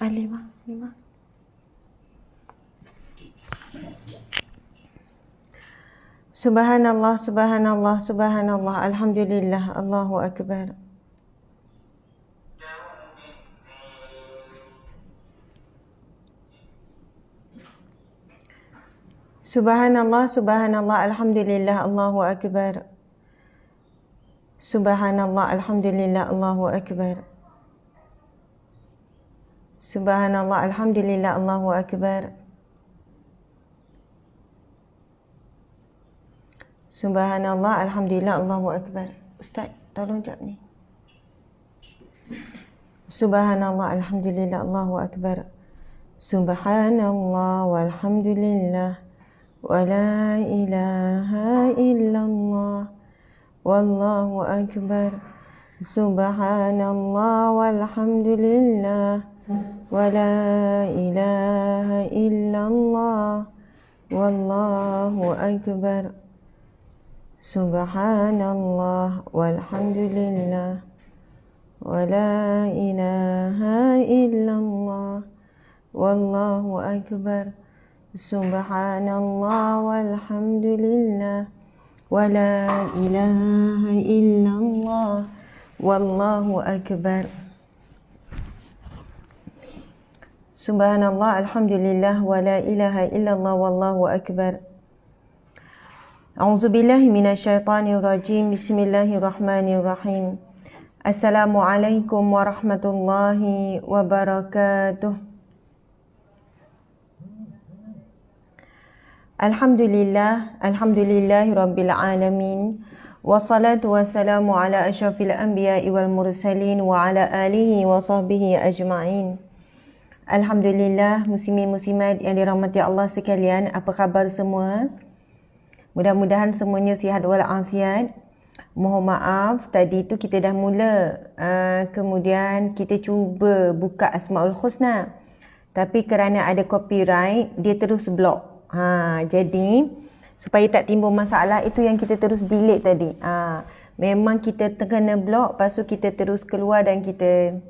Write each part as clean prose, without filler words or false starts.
lima. Subhanallah, subhanallah, subhanallah, alhamdulillah, Allahu akbar. Subhanallah, subhanallah, alhamdulillah, Allahu akbar. Subhanallah, alhamdulillah, Allahu akbar. Subhanallah, alhamdulillah, Allahu akbar. Subhanallah, alhamdulillah, Allahu akbar. Ustaz, tolong jap ni. Subhanallah, alhamdulillah, Allahu akbar. Subhanallah, walhamdulillah, wa la ilaha illallah, wallahu akbar. Subhanallah, walhamdulillah, wa la ilaha illallah, wallahu akbar. Subhanallah, walhamdulillah, wa la ilaha illallah, wallahu akbar. Subhanallah, walhamdulillah, wa la ilaha illallah, wallahu akbar. Subhanallah, alhamdulillah, wa la ilaha illallah, wallahu akbar. A'udzubillahi minasyaitonirrajim. Bismillahirrahmanirrahim. Assalamualaikum warahmatullahi wabarakatuh. Alhamdulillahi rabbil alamin. Wassalatu wassalamu ala asyrafil anbiya'i wal mursalin wa ala alihi wa sahbihi ajma'in. Alhamdulillah, muslimin muslimat yang dirahmati Allah sekalian, apa khabar semua? Mudah-mudahan semuanya sihat walafiat. Mohon maaf, tadi tu kita dah mula, kemudian kita cuba buka Asmaul Husna, tapi kerana ada copyright, dia terus block. Jadi supaya tak timbul masalah, itu yang kita terus delete tadi. Memang kita kena block, lepas tu kita terus keluar dan kita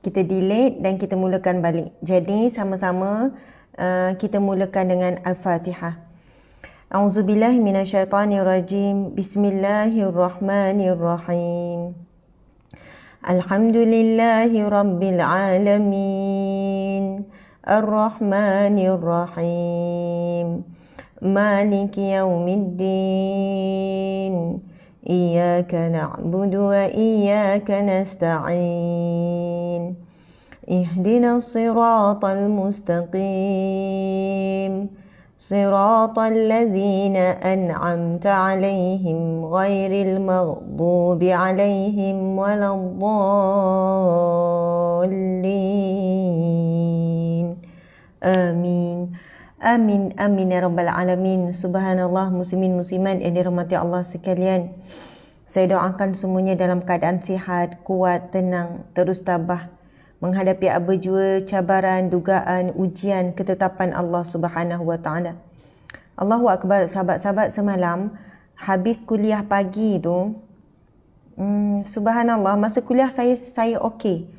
delete dan kita mulakan balik. Jadi sama-sama kita mulakan dengan Al-Fatihah. A'udzubillahi minasyaitonirrajim. Bismillahirrahmanirrahim. Alhamdulillahi rabbil alamin. Ar-Rahmanir-Rahim. Maliki yaumiddin. Iyyaka na'budu wa iyyaka nasta'in. Ihdinas siratal mustaqim. صراط الذين أنعمت عليهم غير المغضوب عليهم ولا الضالين آمين آمين آمين يا رب العالمين. Subhanallah, muslimin muslimat yang dirahmati Allah sekalian, saya doakan semuanya dalam keadaan sihat, kuat, tenang, terus tabah menghadapi apa jua cabaran, dugaan, ujian, ketetapan Allah Subhanahu wa taala. Allahu akbar. Sahabat-sahabat, semalam habis kuliah pagi tu, subhanallah, masa kuliah saya okey.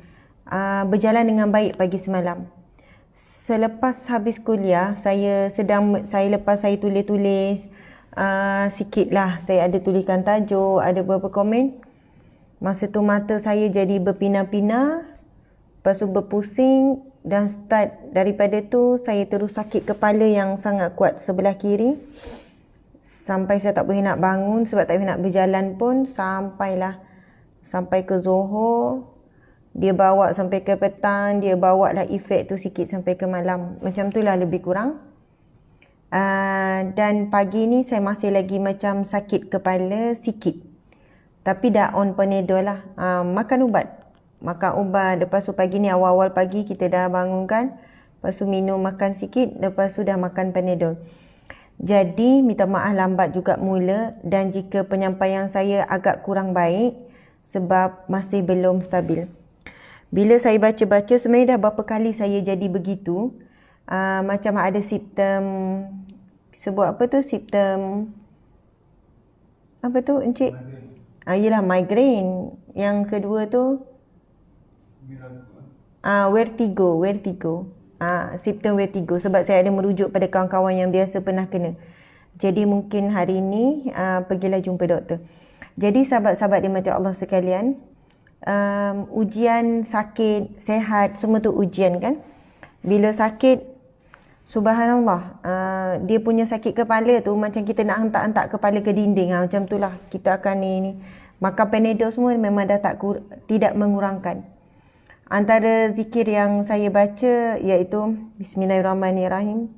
Berjalan dengan baik pagi semalam. Selepas habis kuliah, saya tulis sikitlah. Saya ada tuliskan tajuk, ada beberapa komen. Masa tu mata saya jadi berpinah-pinah, lepas tu berpusing, dan start daripada tu saya terus sakit kepala yang sangat kuat sebelah kiri. Sampai saya tak boleh nak bangun sebab tak boleh nak berjalan pun. Sampai ke Zohor. Dia bawa sampai ke petang, dia bawa lah efek tu sikit sampai ke malam. Macam tu lah lebih kurang. Dan pagi ni saya masih lagi macam sakit kepala sikit. Tapi dah on Panadol lah. Makan ubat, lepas tu pagi ni awal-awal pagi kita dah bangunkan, lepas tu minum makan sikit, lepas tu dah makan Panadol. Jadi minta maaf lambat juga mula, dan jika penyampaian saya agak kurang baik sebab masih belum stabil. Bila saya baca-baca, sebenarnya dah berapa kali saya jadi begitu, macam ada simptom, sebut apa tu, simptom apa tu encik? Yelah, migraine. Yang kedua tu Vertigo. Simptom vertigo. Sebab saya ada merujuk pada kawan-kawan yang biasa pernah kena. Jadi mungkin hari ini pergilah jumpa doktor. Jadi sahabat-sahabat dimati Allah sekalian, ujian, sakit, sehat, semua tu ujian kan. Bila sakit, subhanallah, dia punya sakit kepala tu macam kita nak hentak-hentak kepala ke dinding. Macam tu lah kita akan ni. Makan Panadol semua memang dah tidak mengurangkan. Antara zikir yang saya baca iaitu Bismillahirrahmanirrahim.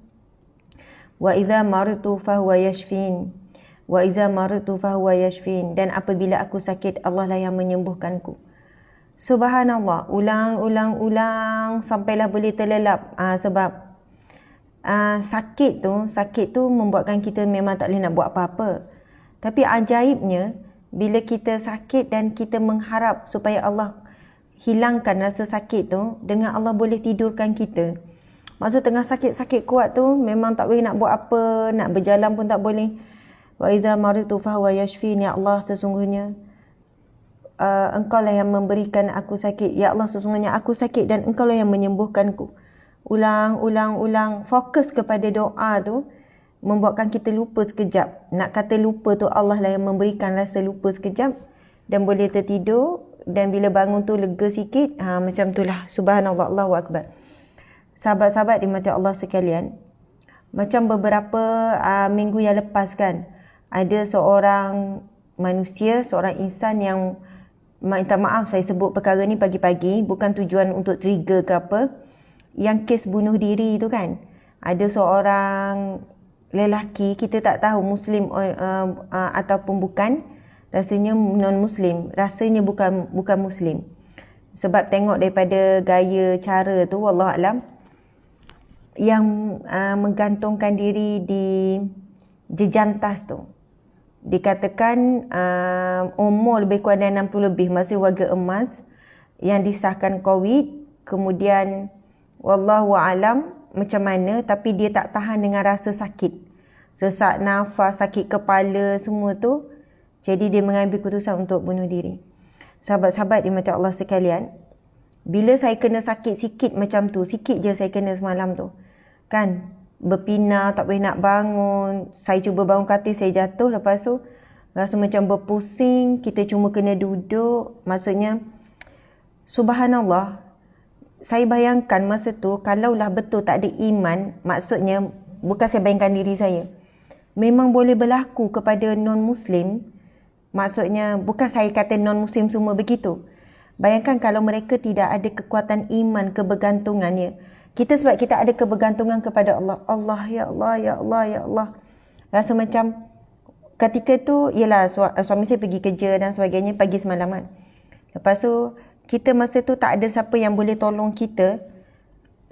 Wa idza maritu fahuwa yashfin. Wa idza maritu fahuwa yashfin. Dan apabila aku sakit, Allah lah yang menyembuhkanku. Subhanallah, ulang sampailah boleh terlelap. Sebab sakit tu membuatkan kita memang tak boleh nak buat apa-apa. Tapi ajaibnya, bila kita sakit dan kita mengharap supaya Allah hilangkan rasa sakit tu, dengan Allah boleh tidurkan kita. Maksud tengah sakit-sakit kuat tu memang tak boleh nak buat apa, nak berjalan pun tak boleh. Wa idza maritu fahuwa yashfin. Ya Allah, sesungguhnya Engkau lah yang memberikan aku sakit. Ya Allah, sesungguhnya aku sakit dan Engkau lah yang menyembuhkanku. Ulang. Fokus kepada doa tu membuatkan kita lupa sekejap. Nak kata lupa tu, Allah lah yang memberikan rasa lupa sekejap dan boleh tertidur. Dan bila bangun tu lega sikit. Macam tu lah. Subhanallah, Allahu Akbar. Sahabat-sahabat dimati Allah sekalian, macam beberapa minggu yang lepas kan, ada seorang manusia, seorang insan yang, minta maaf saya sebut perkara ni pagi-pagi, bukan tujuan untuk trigger ke apa, yang kes bunuh diri tu kan. Ada seorang lelaki, kita tak tahu Muslim ataupun bukan, rasanya non-Muslim, rasanya bukan Muslim. Sebab tengok daripada gaya cara tu, wallahualam, yang menggantungkan diri di jejantas tu, dikatakan umur lebih kurang dari 60 lebih, masih warga emas, yang disahkan COVID. Kemudian wallahualam macam mana, tapi dia tak tahan dengan rasa sakit, sesak nafas, sakit kepala, semua tu. Jadi dia mengambil keputusan untuk bunuh diri. Sahabat-sahabat dimati Allah sekalian, bila saya kena sakit sikit macam tu, sikit je saya kena semalam tu kan, berpinah, tak boleh nak bangun. Saya cuba bangun katil, saya jatuh. Lepas tu rasa macam berpusing, kita cuma kena duduk. Maksudnya subhanallah, saya bayangkan masa tu, kalaulah betul tak ada iman, maksudnya bukan saya bayangkan diri saya, memang boleh berlaku kepada non-Muslim. Maksudnya bukan saya kata non-Muslim semua begitu. Bayangkan kalau mereka tidak ada kekuatan iman, kebergantungannya. Kita sebab kita ada kebergantungan kepada Allah. Allah, ya Allah, ya Allah, ya Allah. Rasa macam ketika tu, ialah suami saya pergi kerja dan sebagainya, pagi semalaman. Lepas tu, kita masa tu tak ada siapa yang boleh tolong kita,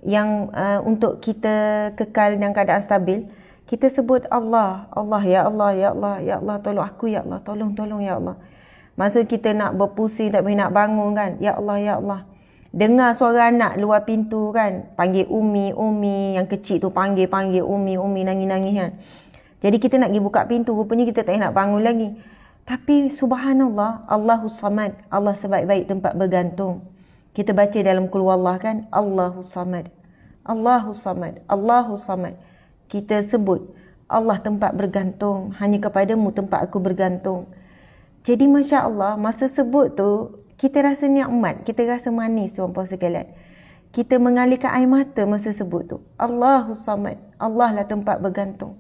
yang untuk kita kekal dalam keadaan stabil. Kita sebut Allah, Allah, ya Allah, ya Allah, ya Allah, tolong aku, ya Allah, tolong, ya Allah. Maksud kita nak berpusing, tak boleh nak bangun kan, ya Allah, ya Allah. Dengar suara anak luar pintu kan, panggil Umi, yang kecil tu panggil Umi, nangis-nangis kan. Jadi kita nak pergi buka pintu, rupanya kita tak nak bangun lagi. Tapi subhanallah, Allahus Samad, Allah sebaik-baik tempat bergantung. Kita baca dalam Qul Huwallah kan, Allahus Samad, Allahus Samad, Allahus Samad. Kita sebut Allah tempat bergantung, hanya kepadamu tempat aku bergantung. Jadi Masya Allah, masa sebut tu, kita rasa nikmat, kita rasa manis tuan-puan sekalian. Kita mengalirkan air mata masa sebut tu. Allahus Samad, Allah lah tempat bergantung.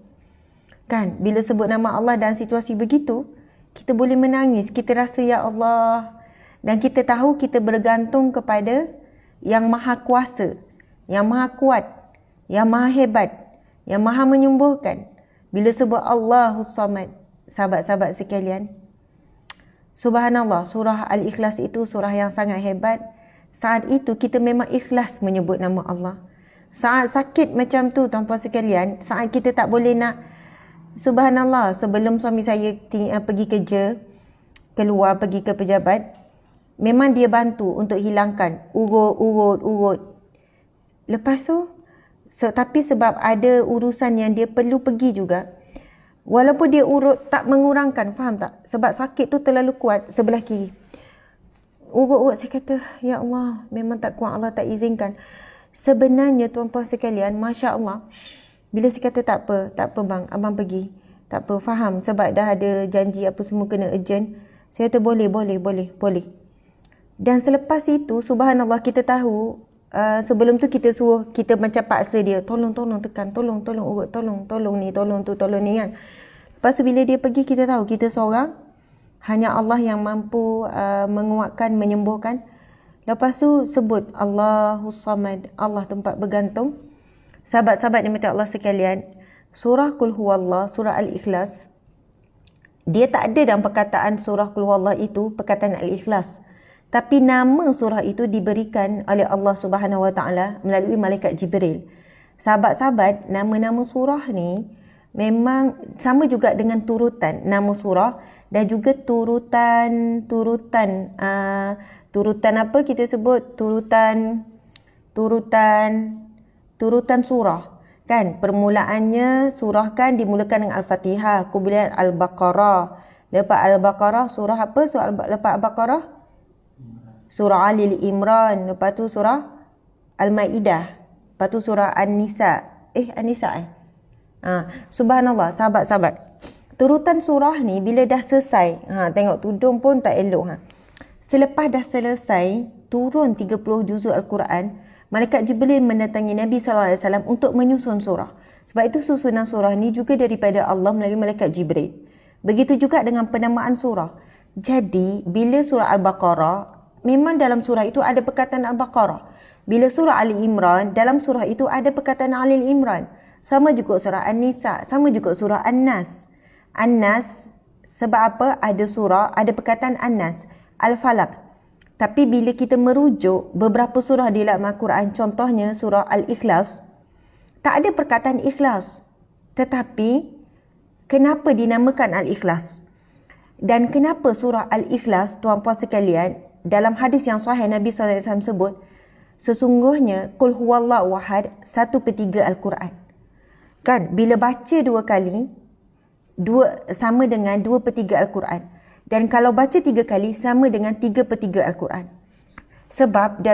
Kan, bila sebut nama Allah dalam situasi begitu, kita boleh menangis, kita rasa ya Allah. Dan kita tahu kita bergantung kepada yang maha kuasa, yang maha kuat, yang maha hebat, yang maha menyembuhkan. Bila sebut Allahus Samad, sahabat-sahabat sekalian, subhanallah, surah Al-Ikhlas itu surah yang sangat hebat. Saat itu kita memang ikhlas menyebut nama Allah. Saat sakit macam tu tuan-puan sekalian, saat kita tak boleh nak, subhanallah, sebelum suami saya pergi kerja, keluar pergi ke pejabat, memang dia bantu untuk hilangkan urut. Lepas tu, tapi sebab ada urusan yang dia perlu pergi juga, walaupun dia urut tak mengurangkan, faham tak? Sebab sakit tu terlalu kuat sebelah kiri. urut-urut saya kata, ya Allah, memang tak kuat, Allah tak izinkan. Sebenarnya tuan-puan sekalian, Masya Allah, bila saya kata tak apa bang, abang pergi. Tak apa, faham sebab dah ada janji apa semua kena urgent. Saya kata boleh. Dan selepas itu, subhanallah, kita tahu, sebelum tu kita suruh, kita macam paksa dia, tolong tekan, tolong urut, tolong ni kan. Lepas tu bila dia pergi, kita tahu kita seorang, hanya Allah yang mampu menguatkan, menyembuhkan. Lepas tu sebut Allahus Samad, Allah tempat bergantung. Sahabat-sahabat yang minta Allah sekalian, surah Qul Huwallah, surah Al-Ikhlas, dia tak ada dalam perkataan surah Qul Huwallah itu perkataan Al-Ikhlas. Tapi nama surah itu diberikan oleh Allah Subhanahu Wa Taala melalui malaikat Jibril. Sahabat-sahabat, nama-nama surah ni memang sama juga dengan turutan nama surah dan juga turutan apa kita sebut, turutan surah kan. Permulaannya surah kan dimulakan dengan Al-Fatihah, kemudian Al-Baqarah. Lepas Al-Baqarah surah apa? Lepas Al-Baqarah surah Ali Imran, lepas tu surah Al-Maidah, lepas tu surah An-Nisa. Subhanallah, sahabat-sahabat, turutan surah ni bila dah selesai, tengok tudung pun tak elok. Selepas dah selesai turun 30 juzuk Al-Quran, malaikat Jibril mendatangi Nabi SAW untuk menyusun surah. Sebab itu susunan surah ni juga daripada Allah melalui malaikat Jibril. Begitu juga dengan penamaan surah. Jadi bila surah Al-Baqarah, memang dalam surah itu ada perkataan Al-Baqarah. Bila surah Ali Imran, dalam surah itu ada perkataan Ali Imran. Sama juga surah An-Nisa, sama juga surah An-Nas. An-Nas, sebab apa? Ada surah, ada perkataan An-Nas. Al-Falaq. Tapi bila kita merujuk beberapa surah di dalam Al-Quran, contohnya surah Al-Ikhlas, tak ada perkataan ikhlas. Tetapi, kenapa dinamakan Al-Ikhlas? Dan kenapa surah Al-Ikhlas, tuan-puan sekalian, dalam hadis yang sahih Nabi SAW sebut, sesungguhnya Qul Huwallahu Ahad 1/3 Al-Quran. Kan, bila baca 2 kali, sama dengan 2/3 Al-Quran. Dan kalau baca 3 kali, sama dengan 3/3 Al-Quran. Sebab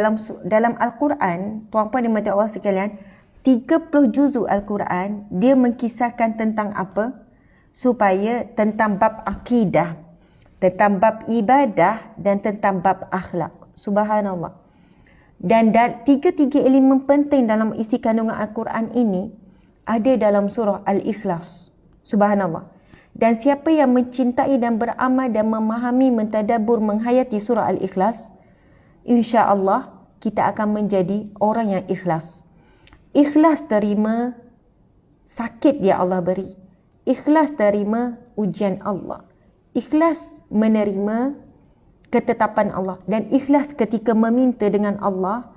dalam Al-Quran, tuan-puan dan mata Allah sekalian, 30 juzuk Al-Quran, dia mengkisahkan tentang apa? Supaya tentang bab akidah, tentang bab ibadah dan tentang bab akhlak. Subhanallah. Dan tiga-tiga elemen penting dalam isi kandungan Al-Quran ini ada dalam surah Al-Ikhlas. Subhanallah. Dan siapa yang mencintai dan beramal dan memahami, mentadabbur, menghayati surah Al-Ikhlas, insya-Allah kita akan menjadi orang yang ikhlas. Ikhlas terima sakit yang Allah beri. Ikhlas terima ujian Allah. Ikhlas menerima ketetapan Allah. Dan ikhlas ketika meminta dengan Allah.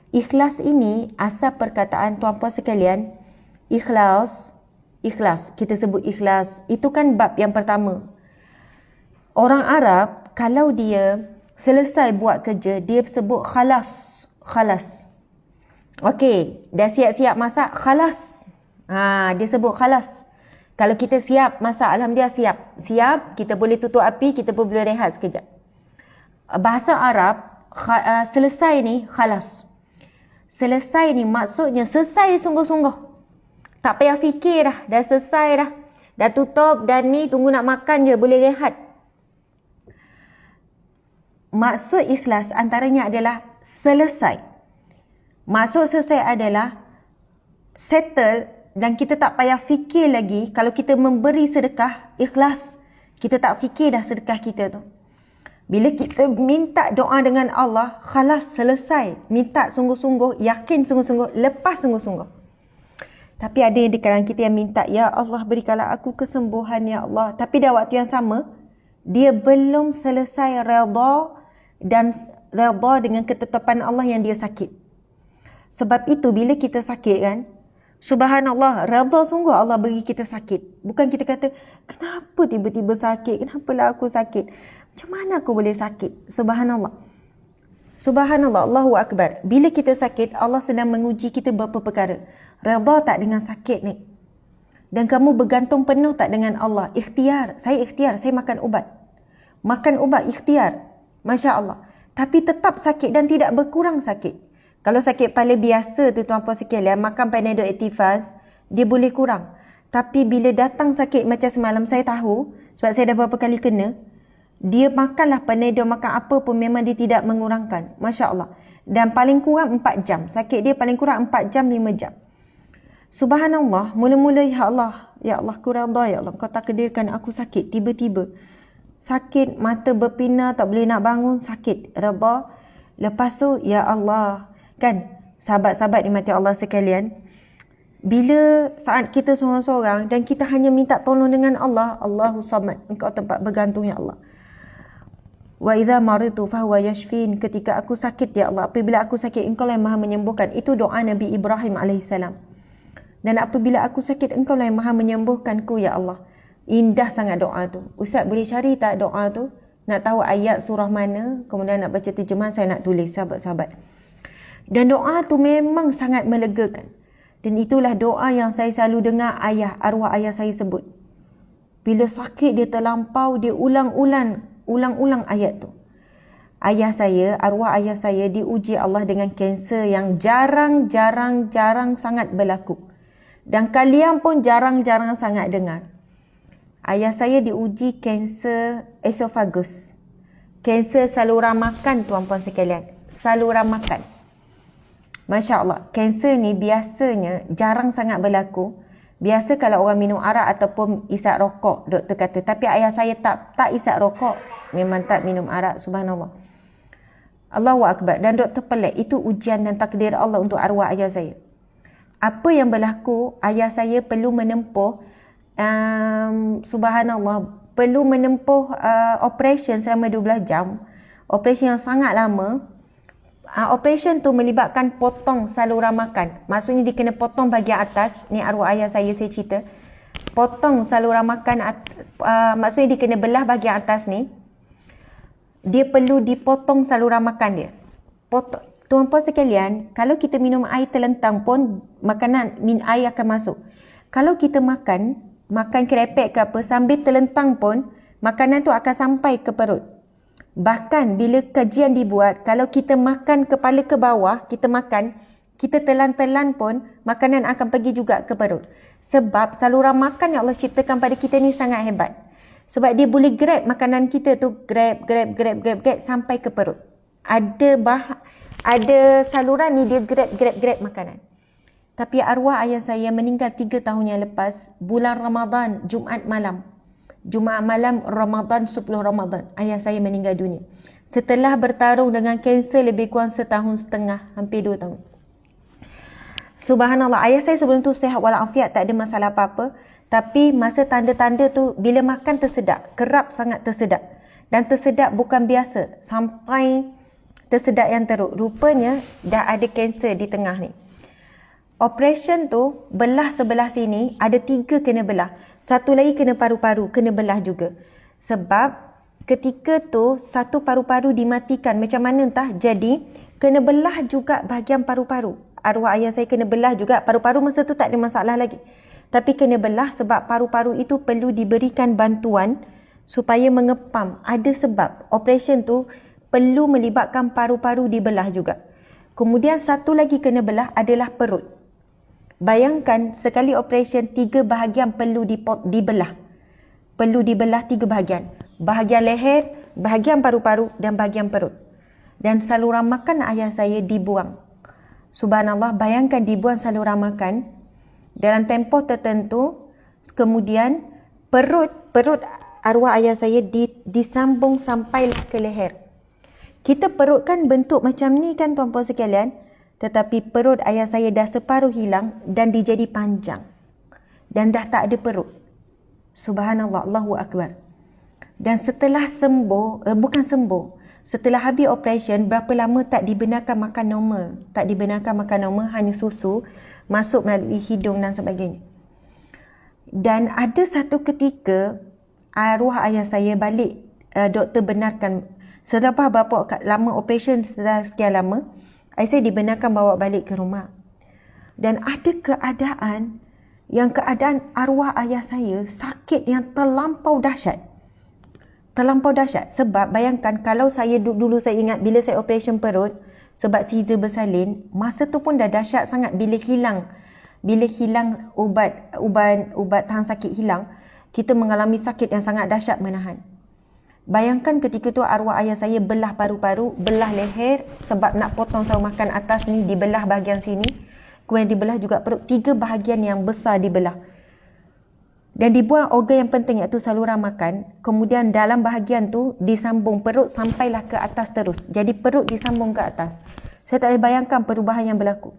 Ikhlas ini asal perkataan tuan-puan sekalian. Ikhlas, kita sebut ikhlas. Itu kan bab yang pertama. Orang Arab, kalau dia selesai buat kerja, dia sebut khalas. Okey, dah siap-siap masak, khalas. Dia sebut khalas. Kalau kita siap masak, alhamdulillah siap, kita boleh tutup api, kita pun boleh rehat sekejap. Bahasa Arab, selesai ni khalas. Selesai ni maksudnya selesai sungguh-sungguh. Tak payah fikir dah selesai dah. Dah tutup dan ni tunggu nak makan je, boleh rehat. Maksud ikhlas antaranya adalah selesai. Maksud selesai adalah settle dan kita tak payah fikir lagi. Kalau kita memberi sedekah, ikhlas. Kita tak fikir dah sedekah kita tu. Bila kita minta doa dengan Allah, khalas, selesai. Minta sungguh-sungguh, yakin sungguh-sungguh, lepas sungguh-sungguh. Tapi ada di kalangan kita yang minta, ya Allah berikanlah aku kesembuhan ya Allah. Tapi dah waktu yang sama, dia belum selesai redha dengan ketetapan Allah yang dia sakit. Sebab itu bila kita sakit kan, subhanallah, redha sungguh Allah bagi kita sakit. Bukan kita kata, kenapa tiba-tiba sakit? Kenapalah aku sakit? Macam mana aku boleh sakit? Subhanallah. Subhanallah, Allahu Akbar. Bila kita sakit, Allah sedang menguji kita beberapa perkara. Redha tak dengan sakit ni? Dan kamu bergantung penuh tak dengan Allah? Ikhtiar, saya makan ubat. Makan ubat, ikhtiar. Masya Allah. Tapi tetap sakit dan tidak berkurang sakit. Kalau sakit kepala biasa tu tuan-puan sekalian, makan Panadol Activus, dia boleh kurang. Tapi bila datang sakit macam semalam, saya tahu, sebab saya dah beberapa kali kena, dia makanlah Panadol, makan apa pun memang dia tidak mengurangkan. Masya Allah. Dan paling kurang 4 jam. Sakit dia paling kurang 4 jam, 5 jam. Subhanallah, mula-mula ya Allah ku redha, ya Allah, kau takdirkan aku sakit tiba-tiba. Sakit, mata berpinar, tak boleh nak bangun, sakit, redha. Lepas tu, ya Allah, kan, sahabat-sahabat dimati Allah sekalian, bila saat kita seorang-seorang dan kita hanya minta tolong dengan Allah, Allahu Samad, engkau tempat bergantung ya Allah. Wa idza maritu fahuwa yashfin, ketika aku sakit ya Allah, apabila aku sakit engkau lah yang maha menyembuhkan. Itu doa Nabi Ibrahim alaihissalam. Dan apabila aku sakit engkau lah yang maha menyembuhkanku ya Allah. Indah sangat doa tu. Ustaz boleh cari tak doa tu? Nak tahu ayat surah mana, kemudian nak baca terjemahan, saya nak tulis sahabat-sahabat. Dan doa tu memang sangat melegakan. Dan itulah doa yang saya selalu dengar arwah ayah saya sebut. Bila sakit dia terlampau, dia ulang-ulang ayat tu. Arwah ayah saya diuji Allah dengan kanser yang jarang sangat berlaku. Dan kalian pun jarang sangat dengar. Ayah saya diuji kanser esophagus. Kanser saluran makan tuan-puan sekalian. Saluran makan. Masya Allah, kanser ni biasanya jarang sangat berlaku. Biasa kalau orang minum arak ataupun isap rokok, doktor kata. Tapi ayah saya tak isap rokok. Memang tak minum arak, subhanallah. Allahu Akbar. Dan doktor pelik, itu ujian dan takdir Allah untuk arwah ayah saya. Apa yang berlaku, ayah saya perlu menempuh, subhanallah, perlu menempuh operation selama 12 jam. Operation yang sangat lama. Operation tu melibatkan potong saluran makan. Maksudnya dia kena potong bahagian atas. Ni arwah ayah saya cerita. Potong saluran makan, maksudnya dia kena belah bahagian atas ni. Dia perlu dipotong saluran makan dia. Tuan-puan sekalian, kalau kita minum air terlentang pun, air akan masuk. Kalau kita makan kerepek ke apa, sambil terlentang pun, makanan tu akan sampai ke perut. Bahkan bila kajian dibuat, kalau kita makan kepala ke bawah, kita telan-telan pun, makanan akan pergi juga ke perut. Sebab saluran makan yang Allah ciptakan pada kita ni sangat hebat. Sebab dia boleh grab makanan kita tu, grab sampai ke perut. Ada saluran ni dia grab makanan. Tapi arwah ayah saya meninggal 3 tahun yang lepas, bulan Ramadan, Jumaat malam Ramadan, 10 Ramadan, ayah saya meninggal dunia. Setelah bertarung dengan kanser lebih kurang 1.5 tahun, hampir 2 tahun. Subhanallah, ayah saya sebelum tu sihat walafiat, tak ada masalah apa-apa. Tapi masa tanda-tanda tu, bila makan tersedak, kerap sangat tersedak. Dan tersedak bukan biasa, sampai tersedak yang teruk. Rupanya dah ada kanser di tengah ni. Operation tu, belah sebelah sini, ada 3 kena belah. Satu lagi kena paru-paru, kena belah juga. Sebab ketika tu, satu paru-paru dimatikan. Macam mana entah, jadi kena belah juga bahagian paru-paru. Arwah ayah saya kena belah juga. Paru-paru masa tu tak ada masalah lagi. Tapi kena belah sebab paru-paru itu perlu diberikan bantuan supaya mengepam. Ada sebab operation tu perlu melibatkan paru-paru dibelah juga. Kemudian satu lagi kena belah adalah perut. Bayangkan sekali operation 3 bahagian perlu dibelah. Perlu dibelah 3 bahagian. Bahagian leher, bahagian paru-paru dan bahagian perut. Dan saluran makan ayah saya dibuang. Subhanallah, bayangkan dibuang saluran makan dalam tempoh tertentu. Kemudian perut arwah ayah saya disambung sampai ke leher. Kita perut kan bentuk macam ni kan tuan-puan sekalian. Tetapi perut ayah saya dah separuh hilang dan dijadi panjang. Dan dah tak ada perut. Subhanallah, Allahu Akbar. Dan setelah setelah habis operation, berapa lama tak dibenarkan makan normal. Tak dibenarkan makan normal, hanya susu masuk melalui hidung dan sebagainya. Dan ada satu ketika, arwah ayah saya balik, doktor benarkan. Selepas berapa lama operation, setelah sekian lama, ayah saya dibenarkan bawa balik ke rumah. Dan ada keadaan arwah ayah saya sakit yang terlampau dahsyat. terlampau dahsyat. Sebab bayangkan kalau saya dulu saya ingat bila saya operation perut sebab Caesar bersalin, masa tu pun dah dahsyat sangat bila hilang ubat tahan sakit hilang, kita mengalami sakit yang sangat dahsyat menahan. Bayangkan ketika tu arwah ayah saya belah paru-paru, belah leher sebab nak potong saung makan atas ni, dibelah bahagian sini, kemudian dibelah juga perut, 3 bahagian yang besar dibelah. Dan dibuang organ yang penting iaitu saluran makan, kemudian dalam bahagian tu disambung perut sampailah ke atas terus. Jadi perut disambung ke atas. Saya tak boleh bayangkan perubahan yang berlaku.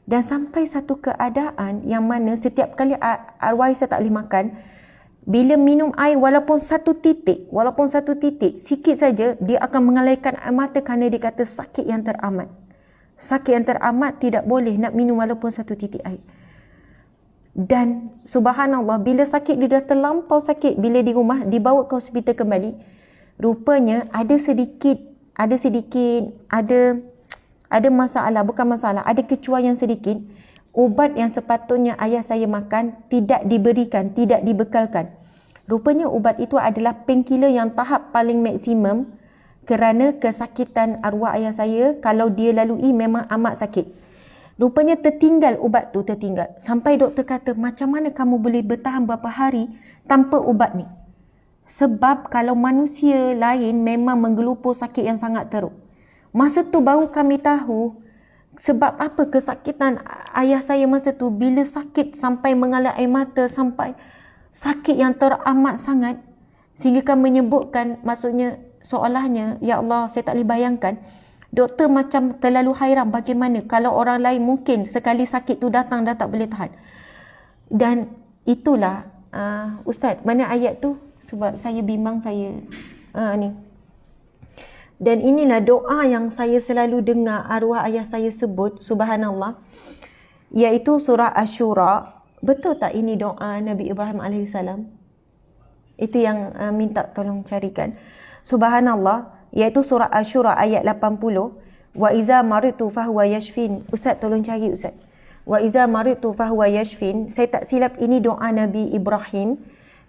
Dan sampai satu keadaan yang mana setiap kali arwah saya tak boleh makan, bila minum air walaupun satu titik, sikit saja, dia akan mengalirkan air mata kerana dia kata sakit yang teramat. Sakit yang teramat, tidak boleh nak minum walaupun satu titik air. Dan subhanallah, bila sakit dia dah terlampau sakit, bila di rumah dibawa ke hospital kembali, rupanya ada masalah, bukan masalah, ada kecuaian sedikit. Ubat yang sepatutnya ayah saya makan tidak diberikan, tidak dibekalkan. Rupanya ubat itu adalah painkiller yang tahap paling maksimum kerana kesakitan arwah ayah saya kalau dia lalui memang amat sakit. Rupanya tertinggal ubat tu, tertinggal. Sampai doktor kata, macam mana kamu boleh bertahan berapa hari tanpa ubat ni? Sebab kalau manusia lain memang menggelupur sakit yang sangat teruk. Masa tu baru kami tahu sebab apa kesakitan ayah saya masa tu, bila sakit sampai mengalir air mata, sampai sakit yang teramat sangat, sehingga kami menyebutkan, maksudnya soalahnya, ya Allah, saya tak boleh bayangkan. Doktor macam terlalu hairan bagaimana kalau orang lain mungkin sekali sakit tu datang dah tak boleh tahan. Dan itulah, Ustaz, mana ayat tu? Sebab saya bimbang saya ni. Dan inilah doa yang saya selalu dengar arwah ayah saya sebut, subhanallah, iaitu surah Ashura. Betul tak ini doa Nabi Ibrahim AS? Itu yang minta tolong carikan. Subhanallah, iaitu surah Ashura ayat 80. Wa iza maritu fahuwa yashfin. Ustaz tolong cari Ustaz. Wa iza maritu fahuwa yashfin. Saya tak silap ini doa Nabi Ibrahim,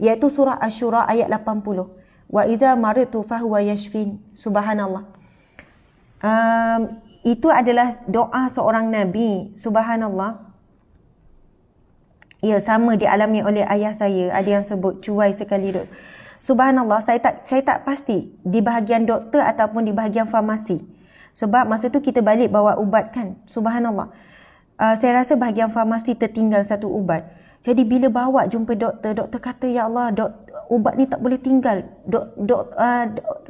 iaitu surah Ashura ayat 80. Wa iza maritu fahuwa yashfin. Subhanallah. Itu adalah doa seorang Nabi. Subhanallah. Ya, sama dialami oleh ayah saya. Ada yang sebut cuai sekali dok. Subhanallah, saya tak pasti di bahagian doktor ataupun di bahagian farmasi. Sebab masa tu kita balik bawa ubat kan. Subhanallah. Saya rasa bahagian farmasi tertinggal satu ubat. Jadi bila bawa jumpa doktor, doktor kata, ya Allah, ubat ni tak boleh tinggal.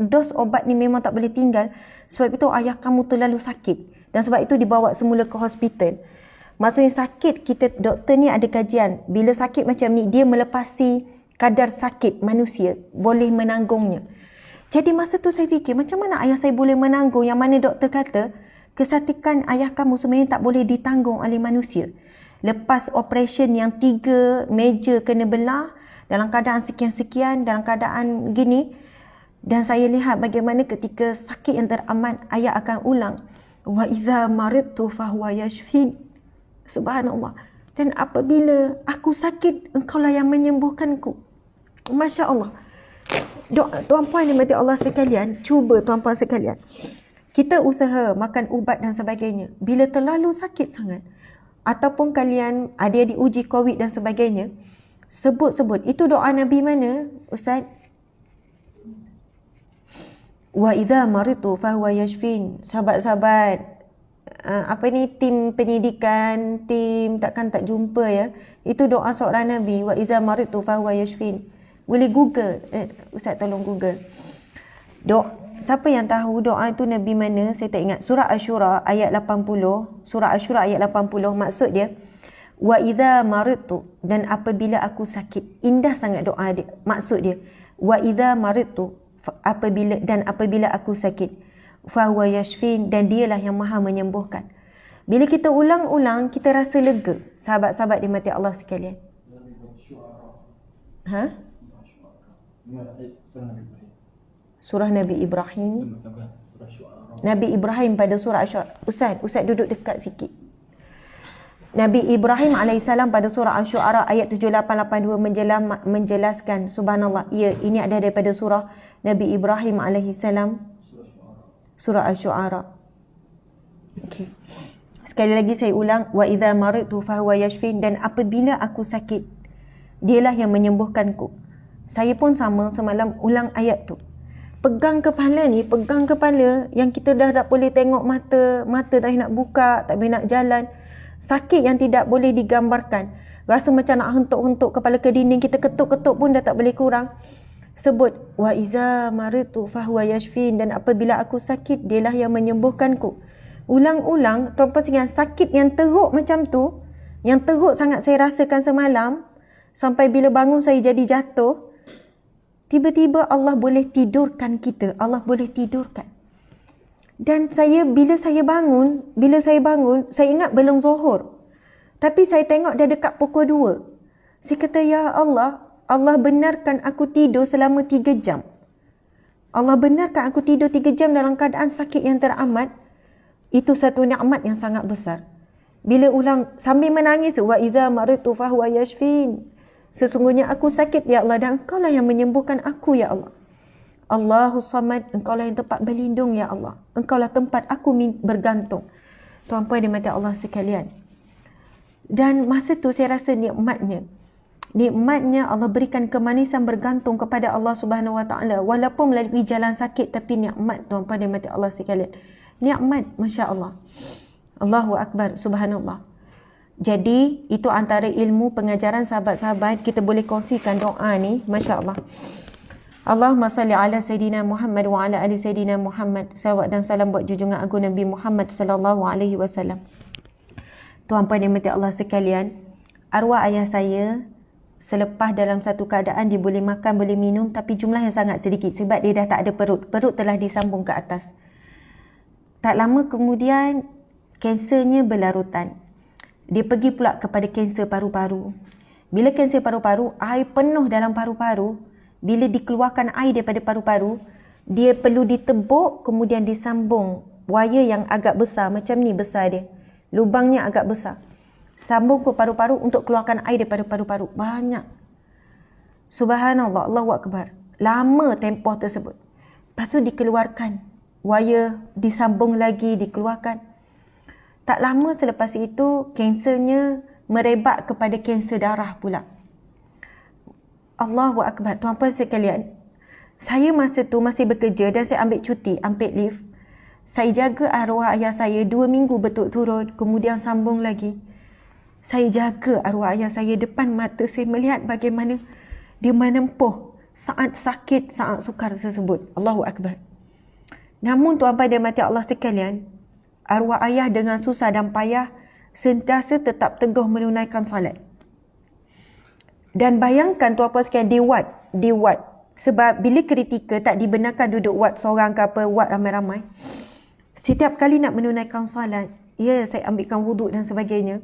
Dos obat ni memang tak boleh tinggal. Sebab itu ayah kamu terlalu sakit. Dan sebab itu dibawa semula ke hospital. Maksudnya sakit, doktor ni ada kajian. Bila sakit macam ni, dia melepasi kadar sakit manusia. Boleh menanggungnya. Jadi masa tu saya fikir, macam mana ayah saya boleh menanggung yang mana doktor kata, kesakitan ayah kamu sebenarnya tak boleh ditanggung oleh manusia. Lepas operation yang 3 meja kena belah, dalam keadaan sekian-sekian, dalam keadaan gini. Dan saya lihat bagaimana ketika sakit yang teramat, ayah akan ulang. Wa iza maridtu fahuwa yashfin. Subhanallah. Dan apabila aku sakit, engkaulah yang menyembuhkanku. Masya Allah. Tuan-puan dan mati Allah sekalian, cuba tuan-puan sekalian. Kita usaha makan ubat dan sebagainya. Bila terlalu sakit sangat, ataupun kalian ada yang diuji COVID dan sebagainya, sebut-sebut. Itu doa Nabi mana, Ustaz? Wa idza maritu fahuwa yashfin. Sahabat-sahabat, tim pendidikan, takkan tak jumpa ya. Itu doa seorang Nabi. Wa idza maritu fahuwa yashfin. Boleh Google. Ustaz tolong Google. Siapa yang tahu doa itu Nabi mana? Saya tak ingat. Surah Ashura ayat 80. Surah Ashura ayat 80. Maksud dia, wa idza maridtu, dan apabila aku sakit. Indah sangat doa dia. Maksud dia, wa idza maridtu, apabila aku sakit. Fa huwa yashfin, dan dialah yang maha menyembuhkan. Bila kita ulang-ulang, kita rasa lega. Sahabat-sahabat dimati Allah sekalian. Surah Nabi Ibrahim. Nabi Ibrahim pada surah Ashura. Ustaz duduk dekat sikit. Nabi Ibrahim alaihissalam pada surah Asy-Syu'ara ayat 7882 menjelaskan, subhanallah, ya, ini ada daripada surah Nabi Ibrahim alaihissalam, surah Asy-Syu'ara. Okey. Sekali lagi saya ulang, wa idza maridtu fahuwa yashfin, dan apabila aku sakit, dialah yang menyembuhkanku. Saya pun sama semalam ulang ayat tu. Pegang kepala ni, pegang kepala yang kita dah tak boleh tengok mata, mata tak boleh nak buka, tak boleh nak jalan. Sakit yang tidak boleh digambarkan. Rasa macam nak hentuk-hentuk kepala ke dinding, kita ketuk-ketuk pun dah tak boleh kurang. Sebut, wa iza maridtu fahuwa yashfin, dan apabila aku sakit, dialah yang menyembuhkanku. Ulang-ulang, tuan-puan sekalian, sakit yang teruk macam tu, yang teruk sangat saya rasakan semalam, sampai bila bangun saya jadi jatuh, tiba-tiba Allah boleh tidurkan kita. Allah boleh tidurkan. Dan bila saya bangun, saya ingat belum zuhur. Tapi saya tengok dah dekat pukul 2. Saya kata, ya Allah, Allah benarkan aku tidur selama 3 jam. Allah benarkan aku tidur 3 jam dalam keadaan sakit yang teramat. Itu satu nikmat yang sangat besar. Bila ulang sambil menangis, wa iza maridtu fahuwa yashfin. Sesungguhnya aku sakit, ya Allah, dan Engkau lah yang menyembuhkan aku, ya Allah. Allahus Samad, Engkau lah yang tempat berlindung, ya Allah. Engkau lah tempat aku bergantung. Tuan-puan dimati Allah sekalian. Dan masa tu saya rasa nikmatnya Allah berikan kemanisan bergantung kepada Allah Subhanahu Wa Taala, walaupun melalui jalan sakit, tapi nikmat, tuan-puan dimati Allah sekalian. Nikmat, masya-Allah. Allahu Akbar, subhanallah. Jadi itu antara ilmu pengajaran sahabat-sahabat, kita boleh kongsikan doa ni, masya-Allah. Allahumma salli ala Sayyidina Muhammad wa ala ali Sayyidina Muhammad. Salawat dan salam buat junjungan agung Nabi Muhammad sallallahu alaihi wasallam. Tuan-puan yang dirahmati Allah sekalian, arwah ayah saya selepas dalam satu keadaan dia boleh makan, boleh minum, tapi jumlah yang sangat sedikit sebab dia dah tak ada perut. Perut telah disambung ke atas. Tak lama kemudian kansernya berlarutan. Dia pergi pula kepada kanser paru-paru. Bila kanser paru-paru, air penuh dalam paru-paru. Bila dikeluarkan air daripada paru-paru, dia perlu ditebuk, kemudian disambung wire yang agak besar, macam ni besar dia. Lubangnya agak besar. Sambung ke paru-paru untuk keluarkan air daripada paru-paru. Banyak. Subhanallah, Allahu Akbar. Lama tempoh tersebut. Lepas tu dikeluarkan. Wire disambung lagi, dikeluarkan. Tak lama selepas itu, kansernya merebak kepada kanser darah pula. Allahu Akbar. Tuan-puan sekalian, saya masa tu masih bekerja dan saya ambil cuti, ambil leave. Saya jaga arwah ayah saya 2 minggu berturut-turut, kemudian sambung lagi. Saya jaga arwah ayah saya, depan mata saya melihat bagaimana dia menempuh saat sakit, saat sukar tersebut. Allahu Akbar. Namun tuan-puan dan mati Allah sekalian, arwah ayah dengan susah dan payah sentiasa tetap teguh menunaikan salat. Dan bayangkan tuan-puan sekalian, di ward. Sebab bila kritikal tak dibenarkan duduk ward seorang ke apa, ward ramai-ramai. Setiap kali nak menunaikan salat, ya, saya ambilkan wuduk dan sebagainya,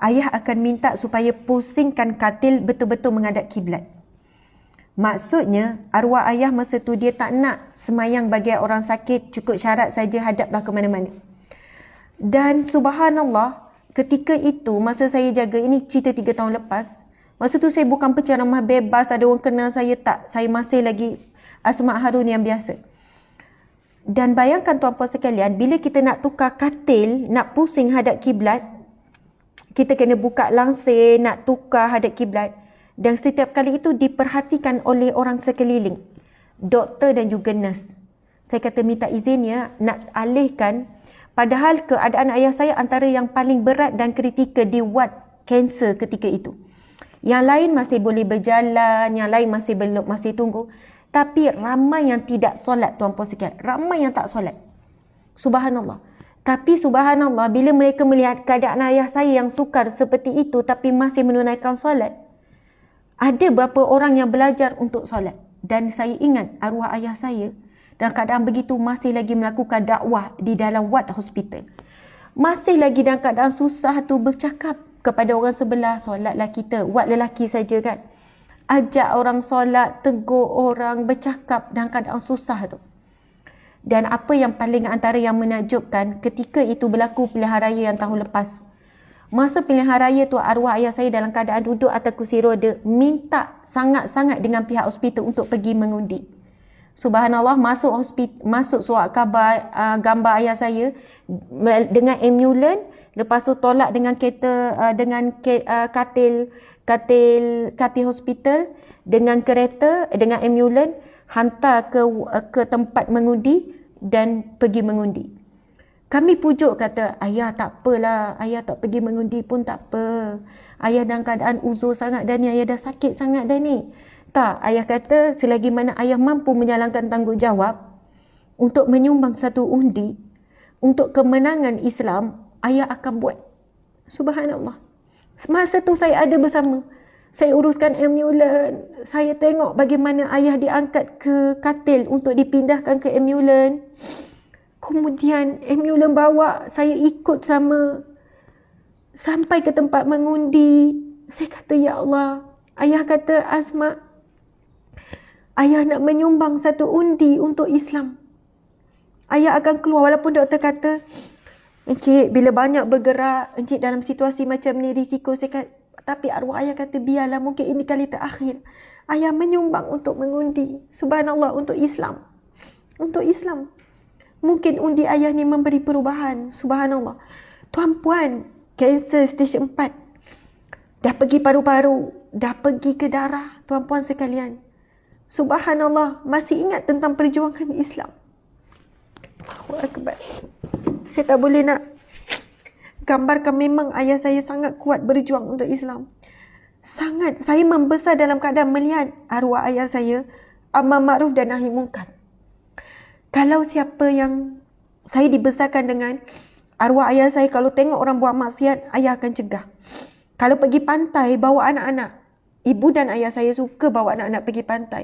ayah akan minta supaya pusingkan katil betul-betul menghadap kiblat. Maksudnya, arwah ayah masa tu dia tak nak semayang bagi orang sakit, cukup syarat saja hadaplah ke mana-mana. Dan subhanallah, ketika itu, masa saya jaga, ini cerita 3 tahun lepas, masa tu saya bukan penceramah bebas, ada orang kenal saya, tak. Saya masih lagi Asma Harun yang biasa. Dan bayangkan tuan-puan sekalian, bila kita nak tukar katil, nak pusing hadap kiblat, kita kena buka langsir, nak tukar hadap kiblat. Dan setiap kali itu diperhatikan oleh orang sekeliling, doktor dan juga nurse. Saya kata minta izin ya, nak alihkan. Padahal keadaan ayah saya antara yang paling berat dan kritikal di ward kanser ketika itu. Yang lain masih boleh berjalan, yang lain masih tunggu. Tapi ramai yang tidak solat, tuan-puan sekalian. Ramai yang tak solat. Subhanallah. Tapi subhanallah, bila mereka melihat keadaan ayah saya yang sukar seperti itu tapi masih menunaikan solat, ada beberapa orang yang belajar untuk solat. Dan saya ingat arwah ayah saya dalam keadaan begitu masih lagi melakukan dakwah di dalam ward hospital. Masih lagi dalam keadaan susah tu bercakap kepada orang sebelah, solatlah kita, ward lelaki saja kan. Ajak orang solat, tegur orang, bercakap dalam keadaan susah tu. Dan apa yang paling antara yang menakjubkan, ketika itu berlaku pilihan raya yang tahun lepas, Masa pilihan raya tu, arwah ayah saya dalam keadaan duduk atas kursi roda, minta sangat-sangat dengan pihak hospital untuk pergi mengundi. Subhanallah, masuk surat khabar gambar ayah saya dengan ambulans, lepas tu tolak dengan katil hospital, dengan kereta, dengan ambulans, hantar ke tempat mengundi dan pergi mengundi. Kami pujuk, kata, ayah tak apalah, ayah tak pergi mengundi pun tak apa. Ayah dalam keadaan uzur sangat dah ni, ayah dah sakit sangat dah ni. Tak, ayah kata selagi mana ayah mampu menjalankan tanggungjawab untuk menyumbang satu undi untuk kemenangan Islam, ayah akan buat. Subhanallah. Masa tu saya ada bersama. Saya uruskan ambulans. Saya tengok bagaimana ayah diangkat ke katil untuk dipindahkan ke ambulans. Kemudian ambulans bawa, saya ikut sama sampai ke tempat mengundi. Saya kata, ya Allah. Ayah kata, Asma, ayah nak menyumbang satu undi untuk Islam. Ayah akan keluar, walaupun doktor kata, Encik, bila banyak bergerak, Encik dalam situasi macam ni, risiko. Tapi arwah ayah kata, biarlah, mungkin ini kali terakhir. Ayah menyumbang untuk mengundi. Subhanallah, untuk Islam. Untuk Islam. Mungkin undi ayah ni memberi perubahan. Subhanallah. Tuan-puan, kanser stage 4. Dah pergi paru-paru. Dah pergi ke darah. Tuan-puan sekalian. Subhanallah. Masih ingat tentang perjuangan Islam. Allahu Akbar. Saya tak boleh nak gambarkan, memang ayah saya sangat kuat berjuang untuk Islam. Sangat. Saya membesar dalam keadaan melihat arwah ayah saya amar ma'ruf dan nahi munkar. Kalau siapa yang saya dibesarkan dengan arwah ayah saya, kalau tengok orang buat maksiat, ayah akan cegah. Kalau pergi pantai, bawa anak-anak. Ibu dan ayah saya suka bawa anak-anak pergi pantai.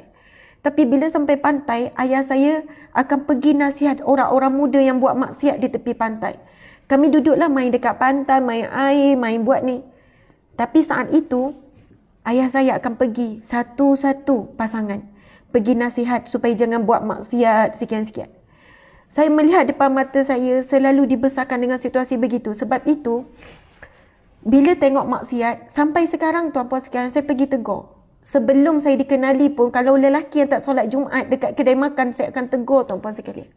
Tapi bila sampai pantai, ayah saya akan pergi nasihat orang-orang muda yang buat maksiat di tepi pantai. Kami duduklah main dekat pantai, main air, main buat ni. Tapi saat itu, ayah saya akan pergi satu-satu pasangan. Pergi nasihat supaya jangan buat maksiat sekian-sekian. Saya melihat depan mata saya selalu dibesarkan dengan situasi begitu. Sebab itu, bila tengok maksiat, sampai sekarang tuan-puan sekalian, saya pergi tegur. Sebelum saya dikenali pun, kalau lelaki yang tak solat Jumaat dekat kedai makan, saya akan tegur tuan-puan sekalian.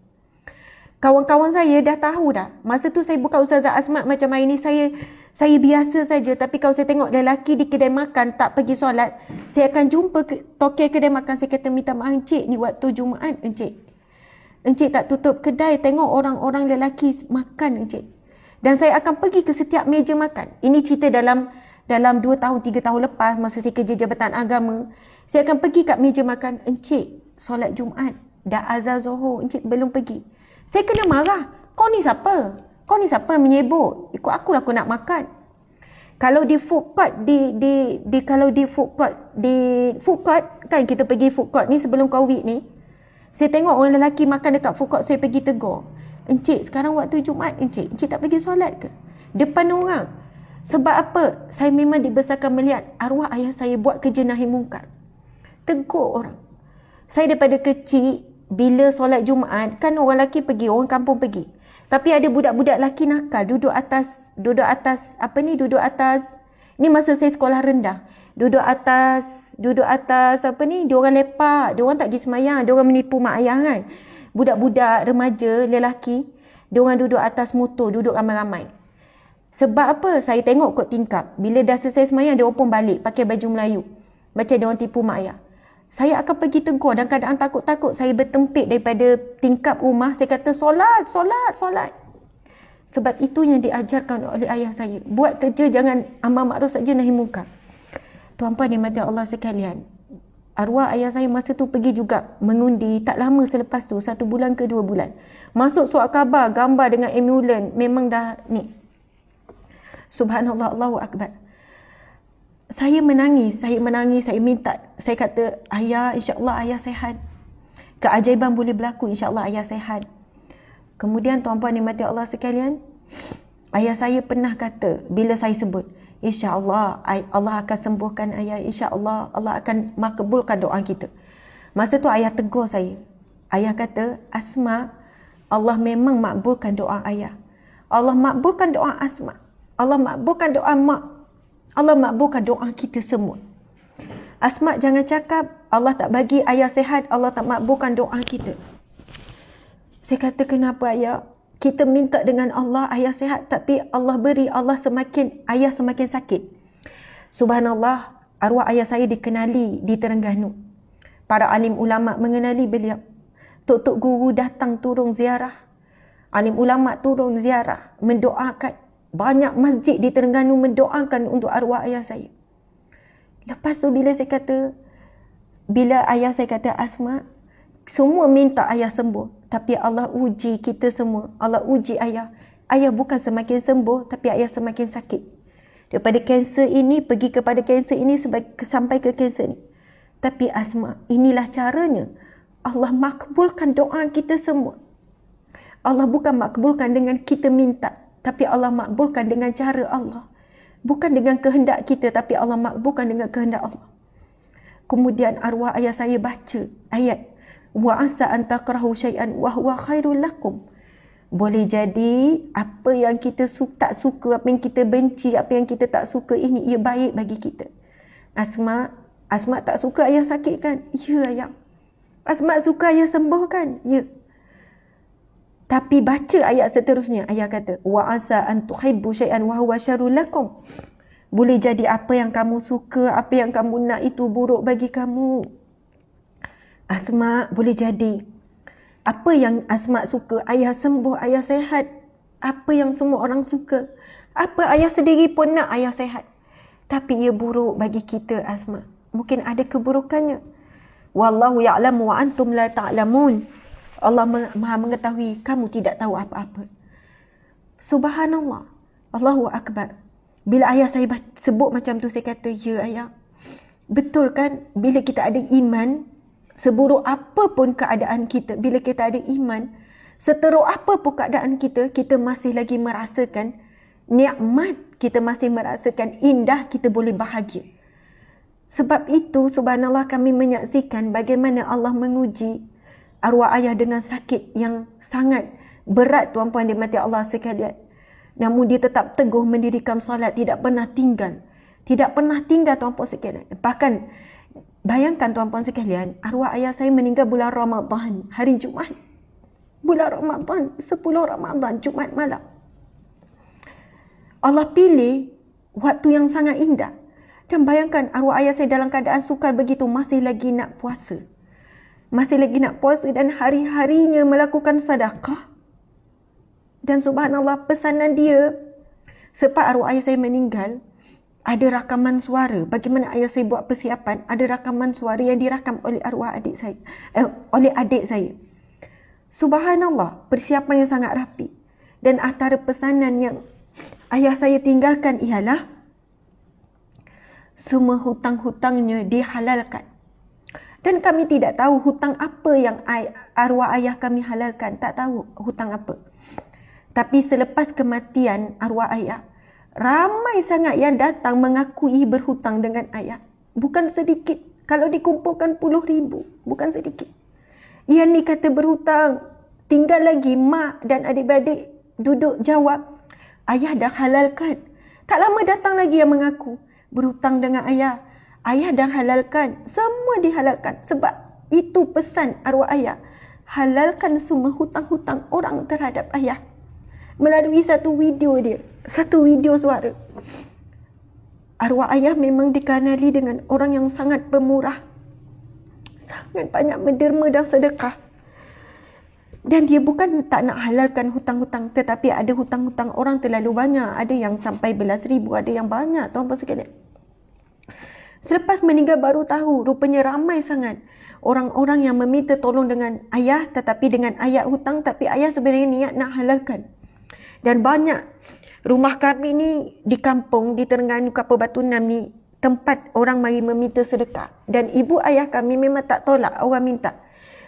Kawan-kawan saya dah tahu dah. Masa tu saya bukan Ustazah Asmat macam hari ni, saya biasa saja. Tapi kalau saya tengok lelaki di kedai makan tak pergi solat, saya akan jumpa tokek kedai makan. Saya kata, minta maaf Encik, ni waktu Jumaat Encik. Encik tak tutup kedai, tengok orang-orang lelaki makan Encik. Dan saya akan pergi ke setiap meja makan. Ini cerita dalam 2 tahun, 3 tahun lepas, masa saya kerja Jabatan Agama. Saya akan pergi kat meja makan, Encik, solat Jumaat. Dah azan Zuhur, Encik belum pergi. Saya kena marah. Kau ni siapa? Kau ni siapa menyebut? Ikut akulah aku nak makan. Kalau di food court, kalau di food court, kan kita pergi food court ni sebelum Covid ni. Saya tengok orang lelaki makan dekat food court, saya pergi tegur. Encik, sekarang waktu Jumaat, Encik tak pergi solat ke? Depan orang. Sebab apa? Saya memang dibesarkan melihat arwah ayah saya buat kerja nahi mungkar. Tegur orang. Saya daripada kecil, bila solat Jumaat, kan orang lelaki pergi, orang kampung pergi. Tapi ada budak-budak lelaki nakal, duduk atas, ni masa saya sekolah rendah. Duduk atas, diorang lepak, diorang tak pergi semayang, diorang menipu mak ayah kan. Budak-budak remaja, lelaki, diorang duduk atas motor, duduk ramai-ramai. Sebab apa? Saya tengok kot tingkap. Bila dah selesai semayang, diorang pun balik, pakai baju Melayu. Macam diorang tipu mak ayah. Saya akan pergi tegur dalam keadaan takut-takut. Saya bertempik daripada tingkap rumah. Saya kata, solat. Sebab itu yang diajarkan oleh ayah saya. Buat kerja, jangan amar makruf saja, nahi munkar. Tuan-puan dimati Allah sekalian, arwah ayah saya masa tu pergi juga mengundi. Tak lama selepas tu, 1 bulan ke 2 bulan, masuk surat khabar, gambar dengan ambulans. Memang dah ni. Subhanallah, Allahu Akbar. Saya menangis, saya minta. Saya kata, ayah, insyaAllah ayah sihat. Keajaiban boleh berlaku, insyaAllah ayah sihat. Kemudian tuan-puan dimati Allah sekalian, ayah saya pernah kata, bila saya sebut, insyaAllah Allah akan sembuhkan ayah, insyaAllah Allah akan makbulkan doa kita. Masa tu ayah tegur saya. Ayah kata, Asma, Allah memang makbulkan doa ayah. Allah makbulkan doa Asma. Allah makbulkan doa mak. Allah makbulkan doa kita semua. Asma jangan cakap Allah tak bagi ayah sehat, Allah tak makbulkan doa kita. Saya kata kenapa ayah? Kita minta dengan Allah ayah sehat, tapi Allah beri, ayah semakin sakit. Subhanallah, arwah ayah saya dikenali di Terengganu. Para alim ulama mengenali beliau. Tok-tok guru datang turun ziarah. Alim ulama turun ziarah, mendoakan. Banyak masjid di Terengganu mendoakan untuk arwah ayah saya. Lepas tu bila ayah saya kata Asma, semua minta ayah sembuh. Tapi Allah uji kita semua. Allah uji ayah. Ayah bukan semakin sembuh, tapi ayah semakin sakit. Daripada kanser ini, pergi kepada kanser ini, sampai ke kanser ini. Tapi Asma, inilah caranya. Allah makbulkan doa kita semua. Allah bukan makbulkan dengan kita minta. Tapi Allah makbulkan dengan cara Allah. Bukan dengan kehendak kita, tapi Allah makbulkan dengan kehendak Allah. Kemudian arwah ayah saya baca ayat. Wa asa an takrahu syai'an wa huwa khairul lakum. Boleh jadi apa yang kita tak suka, apa yang kita benci, apa yang kita tak suka ini, ia baik bagi kita. Asma tak suka ayah sakit kan? Ya ayah. Asma suka ayah sembuh kan? Ya. Tapi baca ayat seterusnya. Ayat kata, wa asa an tuhibbu syai'an wa huwa syarrul lakum. Boleh jadi apa yang kamu suka, apa yang kamu nak itu buruk bagi kamu. Asma, boleh jadi apa yang Asma suka, ayah sembuh, ayah sehat. Apa yang semua orang suka, apa ayah sendiri pun nak ayah sehat. Tapi ia buruk bagi kita Asma. Mungkin ada keburukannya. Wallahu ya'lamu wa antum la ta'lamun. Allah maha mengetahui, kamu tidak tahu apa-apa. Subhanallah. Allahu Akbar. Bila ayah saya sebut macam tu, saya kata, ya ayah. Betul kan? Bila kita ada iman, seburuk apa pun keadaan kita, bila kita ada iman, seteruk apa pun keadaan kita, kita masih lagi merasakan nikmat, kita masih merasakan indah, kita boleh bahagia. Sebab itu, subhanallah, kami menyaksikan bagaimana Allah menguji arwah ayah dengan sakit yang sangat berat, tuan-puan dimati Allah sekalian. Namun dia tetap teguh mendirikan solat, tidak pernah tinggal. Tidak pernah tinggal, tuan-puan sekalian. Bahkan, bayangkan tuan-puan sekalian, arwah ayah saya meninggal bulan Ramadan, hari Jumaat. Bulan Ramadan, 10 Ramadan, Jumaat malam. Allah pilih waktu yang sangat indah. Dan bayangkan, arwah ayah saya dalam keadaan sukar begitu, masih lagi nak puasa. Masih lagi nak puasa dan hari-harinya melakukan sedekah. Dan subhanallah, pesanan dia, sebab arwah ayah saya meninggal, ada rakaman suara. Bagaimana ayah saya buat persiapan, ada rakaman suara yang dirakam oleh arwah adik saya, oleh adik saya. Subhanallah, persiapan yang sangat rapi. Dan antara pesanan yang ayah saya tinggalkan ialah semua hutang-hutangnya dihalalkan. Dan kami tidak tahu hutang apa yang arwah ayah kami halalkan. Tak tahu hutang apa. Tapi selepas kematian arwah ayah, ramai sangat yang datang mengakui berhutang dengan ayah. Bukan sedikit. Kalau dikumpulkan puluh ribu, bukan sedikit. Yang ni kata berhutang. Tinggal lagi mak dan adik-beradik duduk jawab, ayah dah halalkan. Tak lama datang lagi yang mengaku berhutang dengan ayah. Ayah dah halalkan. Semua dihalalkan. Sebab itu pesan arwah ayah. Halalkan semua hutang-hutang orang terhadap ayah. Melalui satu video dia. Satu video suara. Arwah ayah memang dikenali dengan orang yang sangat pemurah. Sangat banyak menderma dan sedekah. Dan dia bukan tak nak halalkan hutang-hutang. Tetapi ada hutang-hutang orang terlalu banyak. Ada yang sampai belas ribu. Ada yang banyak. Tuan-tuan sekalian. Selepas meninggal baru tahu, rupanya ramai sangat orang-orang yang meminta tolong dengan ayah, tetapi dengan ayat hutang, tapi ayah sebenarnya niat nak halalkan. Dan banyak rumah kami ni di kampung, di Terengganu, Kapal Batu Enam ni, tempat orang mari meminta sedekah. Dan ibu ayah kami memang tak tolak orang minta.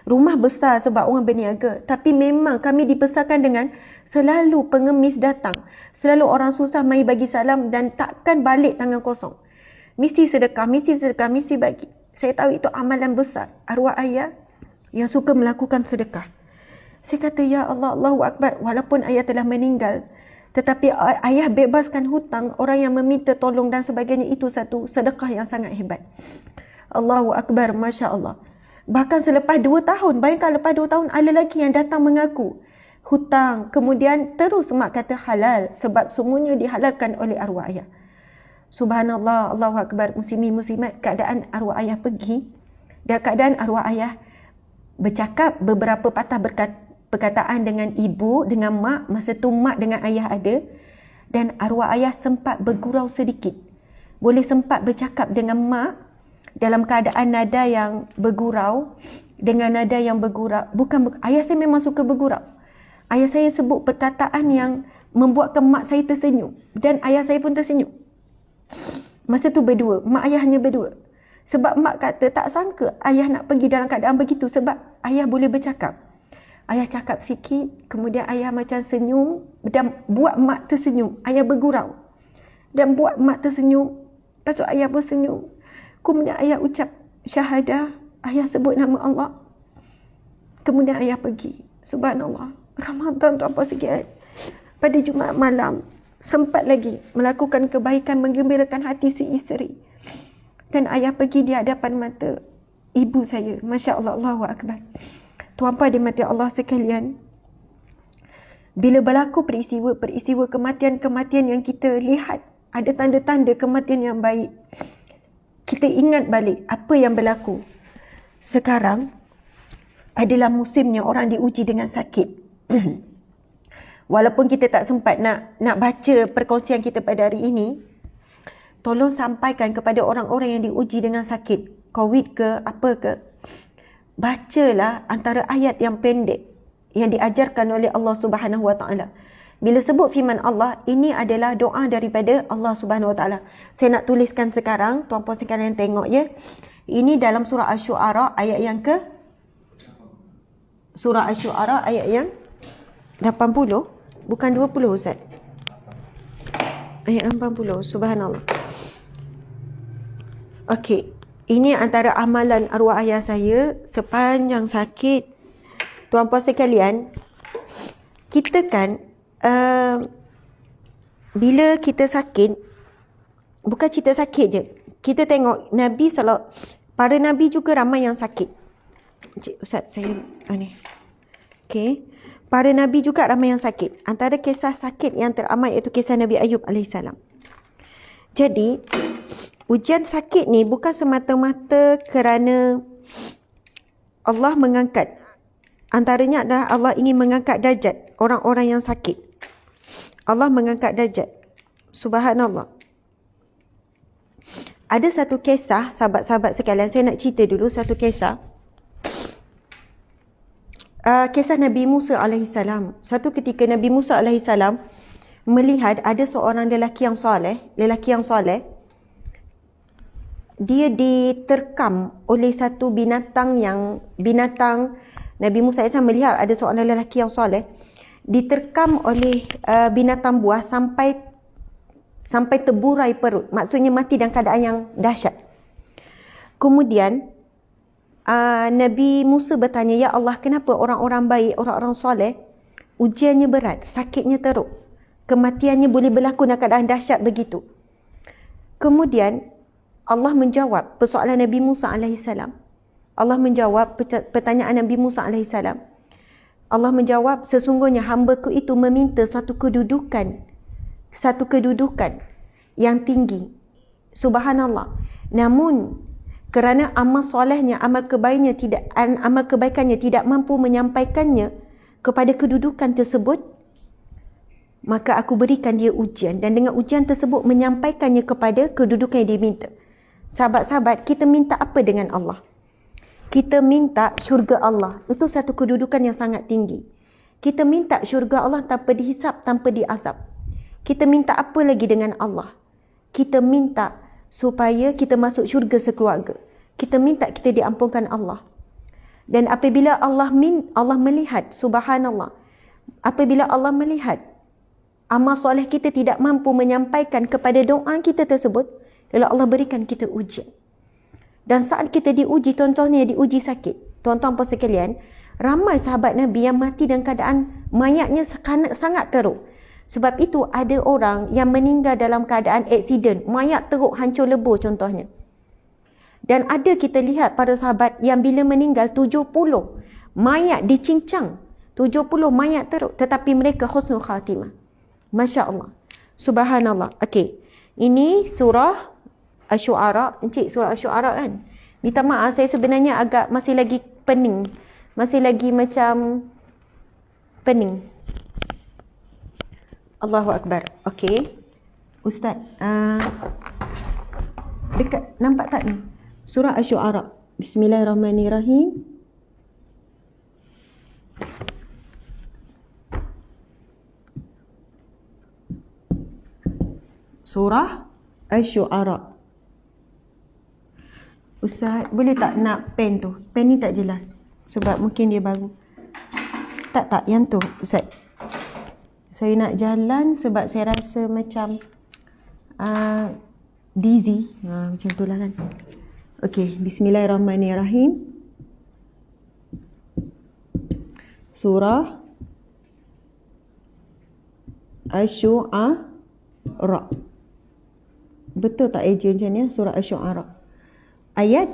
Rumah besar sebab orang berniaga. Tapi memang kami dibesarkan dengan selalu pengemis datang. Selalu orang susah mari bagi salam dan takkan balik tangan kosong. Mesti sedekah, mesti bagi. Saya tahu itu amalan besar arwah ayah yang suka melakukan sedekah. Saya kata, ya Allah, Allahu Akbar. Walaupun ayah telah meninggal, Tetapi ayah bebaskan hutang orang yang meminta tolong dan sebagainya, itu satu sedekah yang sangat hebat. Allahu Akbar, Masya Allah. Bahkan selepas 2 tahun, bayangkan lepas 2 tahun ada lagi yang datang mengaku hutang. Kemudian terus mak kata halal sebab semuanya dihalalkan oleh arwah ayah. Subhanallah, Allahu Akbar, muslimin-muslimat, keadaan arwah ayah pergi dan keadaan arwah ayah bercakap beberapa patah perkataan dengan ibu, dengan mak. Masa tu mak dengan ayah ada, dan arwah ayah sempat bergurau sedikit. Boleh sempat bercakap dengan mak dalam keadaan nada yang bergurau, dengan nada yang bergurau. Ayah saya memang suka bergurau. Ayah saya sebut perkataan yang membuatkan mak saya tersenyum dan ayah saya pun tersenyum. Masa tu berdua, mak ayah hanya berdua. Sebab mak kata tak sangka ayah nak pergi dalam keadaan begitu sebab ayah boleh bercakap. Ayah cakap sikit, kemudian ayah macam senyum dan buat mak tersenyum. Ayah bergurau dan buat mak tersenyum. Lepas tu ayah pun senyum. Kemudian ayah ucap syahadah, ayah sebut nama Allah. Kemudian ayah pergi. Subhanallah. Ramadan tu apa sikit. Pada Jumaat malam, sempat lagi melakukan kebaikan menggembirakan hati si isteri. Dan ayah pergi di hadapan mata ibu saya. Masya Allah, Allahu Akbar. Tuan-puan dimati Allah sekalian, bila berlaku peristiwa kematian-kematian yang kita lihat, ada tanda-tanda kematian yang baik, kita ingat balik apa yang berlaku. Sekarang adalah musimnya orang diuji dengan sakit. Walaupun kita tak sempat nak baca perkongsian kita pada hari ini, tolong sampaikan kepada orang-orang yang diuji dengan sakit, COVID ke apa ke, bacalah antara ayat yang pendek yang diajarkan oleh Allah Subhanahu Wa Taala. Bila sebut firman Allah, ini adalah doa daripada Allah Subhanahu Wa Taala. Saya nak tuliskan sekarang, tuan-puan sekalian tengok ya. Ini dalam surah Asy-Syu'ara ayat yang ke surah Asy-Syu'ara ayat yang 80, bukan 20 Ustaz. Ayat 80, subhanallah. Okey, ini antara amalan arwah ayah saya sepanjang sakit. Tuan-puan sekalian, kita kan bila kita sakit, bukan cerita sakit je. Kita tengok Nabi para Nabi juga ramai yang sakit. Ustaz, saya ni. Okey. Para Nabi juga ramai yang sakit. Antara kisah sakit yang teramat iaitu kisah Nabi Ayub AS. Jadi, ujian sakit ni bukan semata-mata kerana Allah mengangkat. Antaranya adalah Allah ingin mengangkat darjat orang-orang yang sakit. Allah mengangkat darjat. Subhanallah. Ada satu kisah, sahabat-sahabat sekalian, saya nak cerita dulu satu kisah. Kisah Nabi Musa AS. Satu ketika Nabi Musa AS melihat ada seorang lelaki yang soleh. Dia diterkam oleh satu binatang. Nabi Musa AS melihat ada seorang lelaki yang soleh diterkam oleh binatang buas sampai terburai perut. Maksudnya mati dalam keadaan yang dahsyat. Kemudian Nabi Musa bertanya, ya Allah, kenapa orang-orang baik, orang-orang soleh, ujiannya berat, sakitnya teruk, kematiannya boleh berlaku dalam keadaan dahsyat begitu. Kemudian Allah menjawab persoalan Nabi Musa AS. Allah menjawab pertanyaan Nabi Musa AS. Allah menjawab, sesungguhnya hamba-Ku itu meminta satu kedudukan yang tinggi. Subhanallah. Namun kerana amal solehnya, amal kebaikannya tidak mampu menyampaikannya kepada kedudukan tersebut, maka aku berikan dia ujian, dan dengan ujian tersebut menyampaikannya kepada kedudukan yang diminta. Sahabat-sahabat, kita minta apa dengan Allah? Kita minta syurga Allah. Itu satu kedudukan yang sangat tinggi. Kita minta syurga Allah tanpa dihisap, tanpa diazab. Kita minta apa lagi dengan Allah? Kita minta supaya kita masuk syurga sekeluarga. Kita minta kita diampunkan Allah. Dan apabila Allah melihat, subhanallah, apabila Allah melihat amal soleh kita tidak mampu menyampaikan kepada doa kita tersebut, lalu Allah berikan kita ujian. Dan saat kita diuji, contohnya diuji sakit, tuan-tuan puan sekalian, ramai sahabat Nabi yang mati dalam keadaan mayatnya sangat teruk. Sebab itu ada orang yang meninggal dalam keadaan aksiden, mayat teruk hancur lebur contohnya. Dan ada kita lihat para sahabat yang bila meninggal 70 mayat dicincang, 70 mayat teruk, tetapi mereka husnul khatimah. Masya Allah, subhanallah. Okey, ini surah Asy-Syu'ara. Encik, surah Asy-Syu'ara kan? Minta maaf, saya sebenarnya agak masih lagi pening, masih lagi macam pening. Allahu Akbar. Okey, Ustaz, dekat nampak tak ni? Surah Asy-Syu'ara. Bismillahirrahmanirrahim. Surah Asy-Syu'ara. Ustaz, boleh tak nak pen tu? Pen ni tak jelas sebab mungkin dia baru. Tak, yang tu Ustaz. Saya nak jalan sebab saya rasa macam dizzy. Macam tu lah kan. Okey, bismillahirrahmanirrahim. Surah Asy-Syu'ara. Betul tak eja macam ni? Surah Asy-Syu'ara. Ayat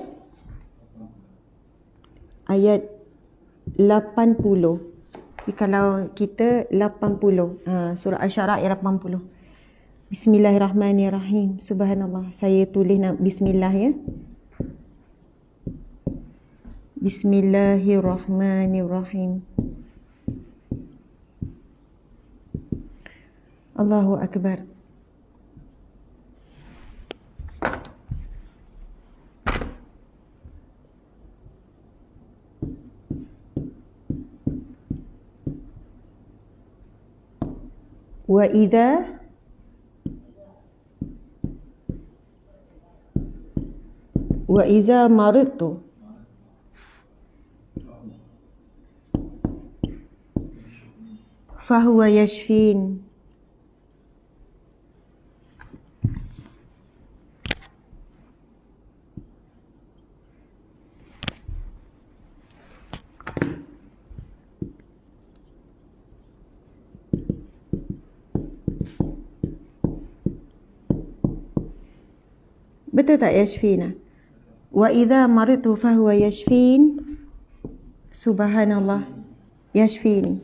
80. Kalau kita 80. Surah Asy-Syu'ara ayat 80. Bismillahirrahmanirrahim. Subhanallah. Saya tulis bismillah ya. Bismillahirrahmanirrahim. Allahu Akbar. Wa iza maridtu fahuwa yashfin. Betul tak yashfina? Wa idza maridtu fahuwa yashfin. Subhanallah. Yashfini.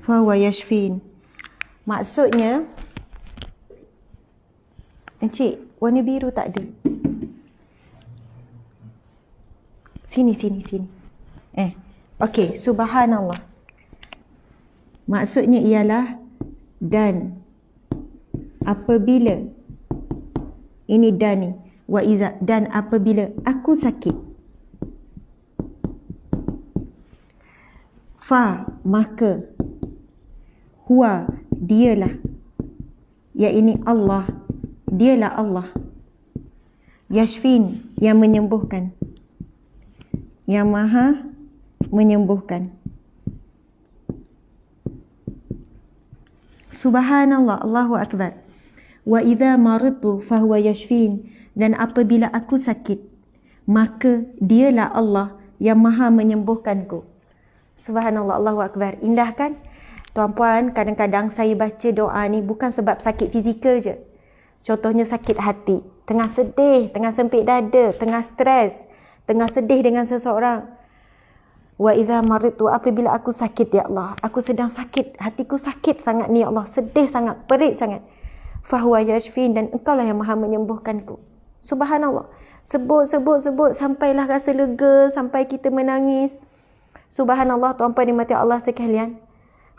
Fahuwa yashfin. Maksudnya, Encik, warna biru tak ada. Sini. Okey, subhanallah. Maksudnya ialah dan apabila, ini dan ni, wa iza, dan apabila aku sakit, fa, maka, huwa, dialah, iaitu Allah, dialah Allah, yashfin, yang menyembuhkan, yang maha menyembuhkan. Subhanallah, Allahu Akbar. Wa idza maridtu fahuwa yashfin, dan apabila aku sakit, maka dialah Allah yang maha menyembuhkanku. Subhanallah, Allahu Akbar. Indah kan? Tuan-puan, kadang-kadang saya baca doa ni bukan sebab sakit fizikal je. Contohnya sakit hati, tengah sedih, tengah sempit dada, tengah stres, tengah sedih dengan seseorang. Wa idza maridtu, apabila aku sakit ya Allah, aku sedang sakit, hatiku sakit sangat ni ya Allah, sedih sangat, perit sangat. Fahuwa yashfin, dan engkau lah yang maha menyembuhkanku. Subhanallah. Sebut sampailah rasa lega, sampai kita menangis. Subhanallah, tuan-puan dimati Allah sekalian.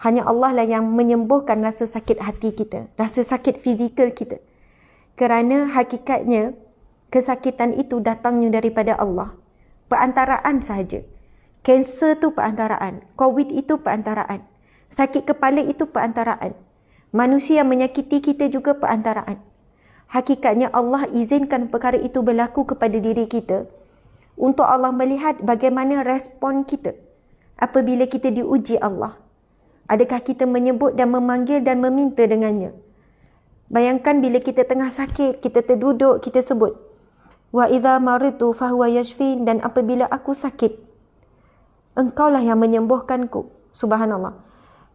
Hanya Allah lah yang menyembuhkan rasa sakit hati kita, rasa sakit fizikal kita. Kerana hakikatnya kesakitan itu datangnya daripada Allah. Perantaraan sahaja. Kanser tu perantaraan, COVID itu perantaraan, sakit kepala itu perantaraan. Manusia yang menyakiti kita juga perantaraan. Hakikatnya Allah izinkan perkara itu berlaku kepada diri kita untuk Allah melihat bagaimana respon kita apabila kita diuji Allah. Adakah kita menyebut dan memanggil dan meminta dengannya? Bayangkan bila kita tengah sakit, kita terduduk, kita sebut, wa idza maridtu fahuwa yashfin, dan apabila aku sakit, engkaulah yang menyembuhkanku. Subhanallah.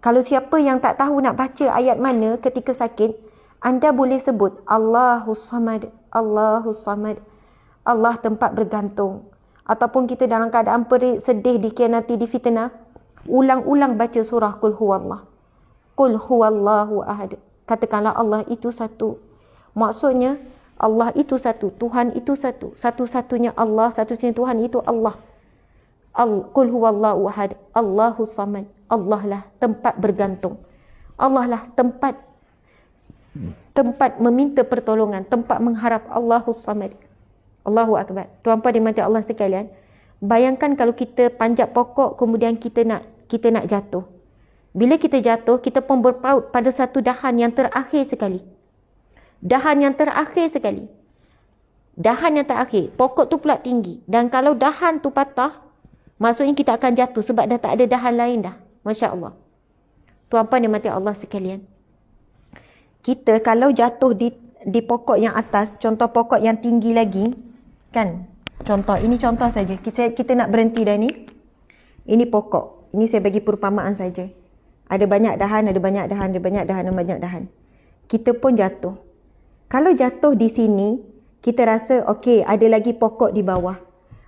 Kalau siapa yang tak tahu nak baca ayat mana ketika sakit, anda boleh sebut Allahus Samad, Allahus Samad. Allah tempat bergantung. Ataupun kita dalam keadaan perit, sedih, dikhianati, difitnah, ulang-ulang baca surah Qul Huwallah. Qul Huwallahu Ahad. Katakanlah Allah itu satu. Maksudnya Allah itu satu, Tuhan itu satu. Satu-satunya Allah, satu-satunya Tuhan itu Allah. Qul Huwallahu Ahad, Allahus Samad. Allah lah tempat bergantung. Allah lah tempat meminta pertolongan, tempat mengharap. Allahus Samad. Allahu Akbar. Tuan-puan dimati Allah sekalian, bayangkan kalau kita panjat pokok kemudian kita nak jatuh. Bila kita jatuh, kita pun berpaut pada satu dahan yang terakhir sekali. Dahan yang terakhir sekali. Dahan yang terakhir. Pokok tu pula tinggi. Dan kalau dahan tu patah, maksudnya kita akan jatuh sebab dah tak ada dahan lain dah. Masya Allah. Tuan-puan dimati Allah sekalian, kita kalau jatuh di pokok yang atas, contoh pokok yang tinggi lagi, kan? Contoh, ini contoh saja. Kita nak berhenti dah ni. Ini pokok. Ini saya bagi perumpamaan saja. Ada banyak dahan, ada banyak dahan, ada banyak dahan, ada banyak dahan. Kita pun jatuh. Kalau jatuh di sini, kita rasa okey, ada lagi pokok di bawah.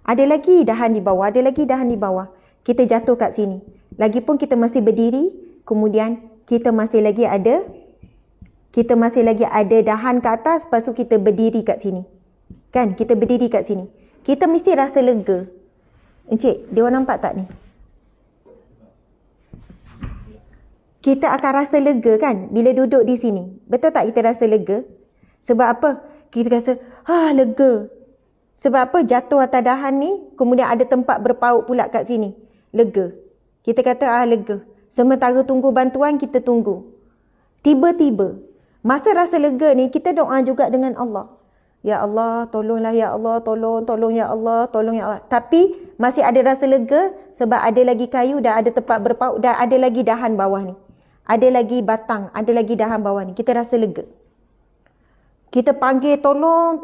Ada lagi dahan di bawah, ada lagi dahan di bawah. Kita jatuh kat sini. Lagipun kita masih berdiri, kemudian kita masih lagi ada dahan kat atas, lepas tu kita berdiri kat sini. Kan? Kita berdiri kat sini. Kita mesti rasa lega. Encik, dia orang nampak tak ni? Kita akan rasa lega kan bila duduk di sini. Betul tak kita rasa lega? Sebab apa? Kita rasa, lega. Sebab apa? Jatuh atas dahan ni, kemudian ada tempat berpaut pula kat sini. Lega. Kita kata, lega. Sementara tunggu bantuan, kita tunggu. Tiba-tiba, masa rasa lega ni, kita doa juga dengan Allah. Ya Allah, tolonglah ya Allah, tolong ya Allah, tolong ya Allah. Tapi masih ada rasa lega sebab ada lagi kayu dan ada tempat berpaut dan ada lagi dahan bawah ni. Ada lagi batang, ada lagi dahan bawah ni. Kita rasa lega. Kita panggil tolong,